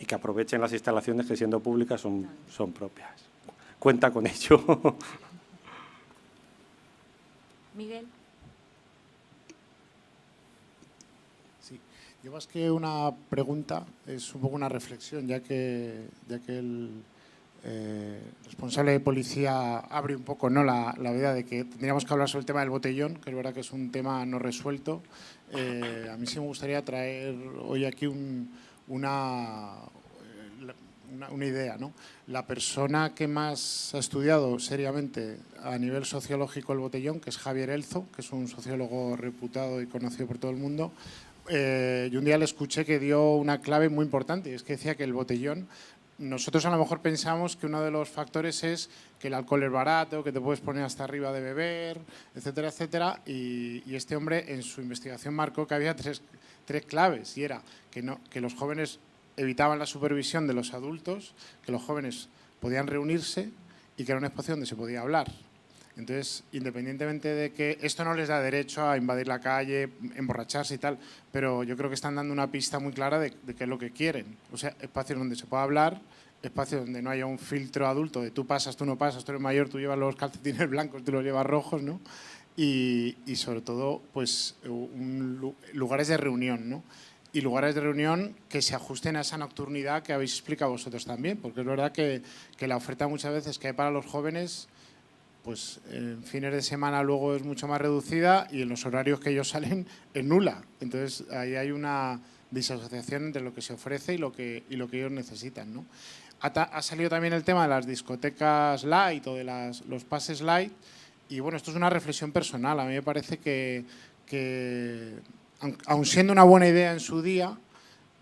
y que aprovechen las instalaciones que, siendo públicas, son propias. Cuenta con ello. Miguel. Sí, yo más que una pregunta, es un poco una reflexión, ya que el responsable de policía abre un poco, ¿no?, la idea de que tendríamos que hablar sobre el tema del botellón, que es verdad que es un tema no resuelto. A mí sí me gustaría traer hoy aquí una idea, ¿no? La persona que más ha estudiado seriamente a nivel sociológico el botellón, que es Javier Elzo, que es un sociólogo reputado y conocido por todo el mundo, yo un día le escuché que dio una clave muy importante, y es que decía que el botellón, nosotros a lo mejor pensamos que uno de los factores es que el alcohol es barato, que te puedes poner hasta arriba de beber, etcétera, etcétera, y este hombre en su investigación marcó que había tres claves, y era que los jóvenes evitaban la supervisión de los adultos, que los jóvenes podían reunirse y que era un espacio donde se podía hablar. Entonces, independientemente de que esto no les da derecho a invadir la calle, emborracharse y tal, pero yo creo que están dando una pista muy clara de qué es lo que quieren. O sea, espacios donde se pueda hablar, espacios donde no haya un filtro adulto de tú pasas, tú no pasas, tú eres mayor, tú llevas los calcetines blancos, tú los llevas rojos, ¿no? Y sobre todo, pues, lugares de reunión, ¿no? Y lugares de reunión que se ajusten a esa nocturnidad que habéis explicado vosotros también, porque es verdad que la oferta muchas veces que hay para los jóvenes, pues en fines de semana luego es mucho más reducida y en los horarios que ellos salen es nula. Entonces ahí hay una disasociación entre lo que se ofrece y lo que ellos necesitan, ¿no? Ha salido también el tema de las discotecas light o de los pases light, y bueno, esto es una reflexión personal. A mí me parece que aun siendo una buena idea en su día,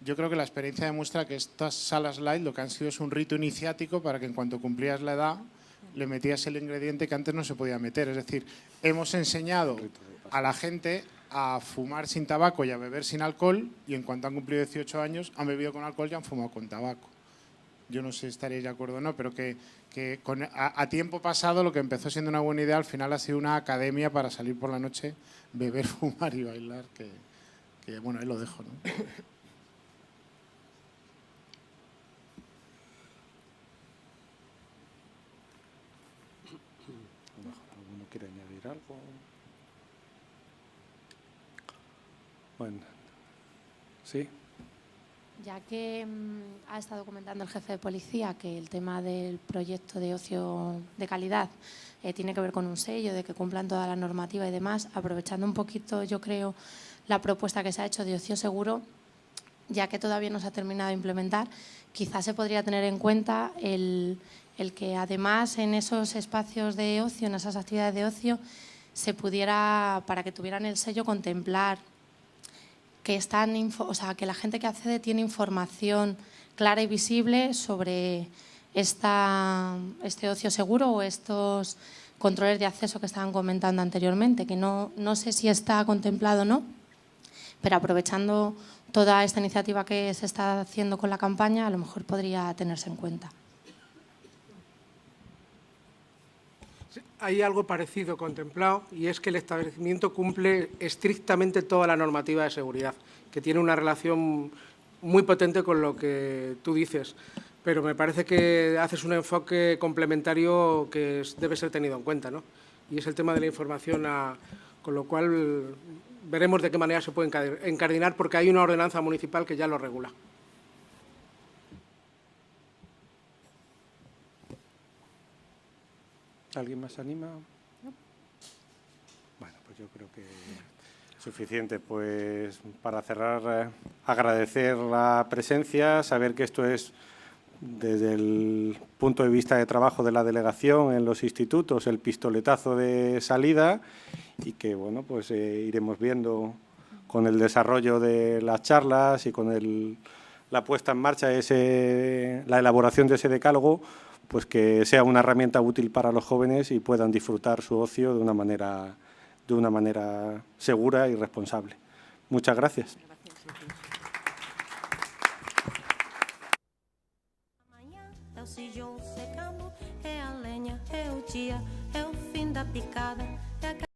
yo creo que la experiencia demuestra que estas salas light lo que han sido es un rito iniciático para que en cuanto cumplías la edad le metías el ingrediente que antes no se podía meter. Es decir, hemos enseñado a la gente a fumar sin tabaco y a beber sin alcohol, y en cuanto han cumplido 18 años han bebido con alcohol y han fumado con tabaco. Yo no sé si estaréis de acuerdo o no, pero que a tiempo pasado lo que empezó siendo una buena idea al final ha sido una academia para salir por la noche, beber, fumar y bailar, que bueno, ahí lo dejo, ¿no? ¿Alguno quiere añadir algo? Bueno, sí. Ya que ha estado comentando el jefe de policía que el tema del proyecto de ocio de calidad tiene que ver con un sello, de que cumplan toda la normativa y demás, aprovechando un poquito, yo creo, la propuesta que se ha hecho de ocio seguro, ya que todavía no se ha terminado de implementar, quizás se podría tener en cuenta el que además en esos espacios de ocio, en esas actividades de ocio, se pudiera, para que tuvieran el sello, contemplar que que la gente que accede tiene información clara y visible sobre este ocio seguro o estos controles de acceso que estaban comentando anteriormente, que no sé si está contemplado o no, pero aprovechando toda esta iniciativa que se está haciendo con la campaña, a lo mejor podría tenerse en cuenta. Hay algo parecido contemplado, y es que el establecimiento cumple estrictamente toda la normativa de seguridad, que tiene una relación muy potente con lo que tú dices. Pero me parece que haces un enfoque complementario que debe ser tenido en cuenta, ¿no? Y es el tema de la información, con lo cual veremos de qué manera se puede encardinar, porque hay una ordenanza municipal que ya lo regula. ¿Alguien más anima? ¿No? Bueno, pues yo creo que suficiente. Pues para cerrar, agradecer la presencia, saber que esto es, desde el punto de vista de trabajo de la delegación en los institutos, el pistoletazo de salida, y que bueno, pues iremos viendo con el desarrollo de las charlas y con la puesta en marcha de la elaboración de ese decálogo, pues que sea una herramienta útil para los jóvenes y puedan disfrutar su ocio de una manera segura y responsable. Muchas gracias. Gracias.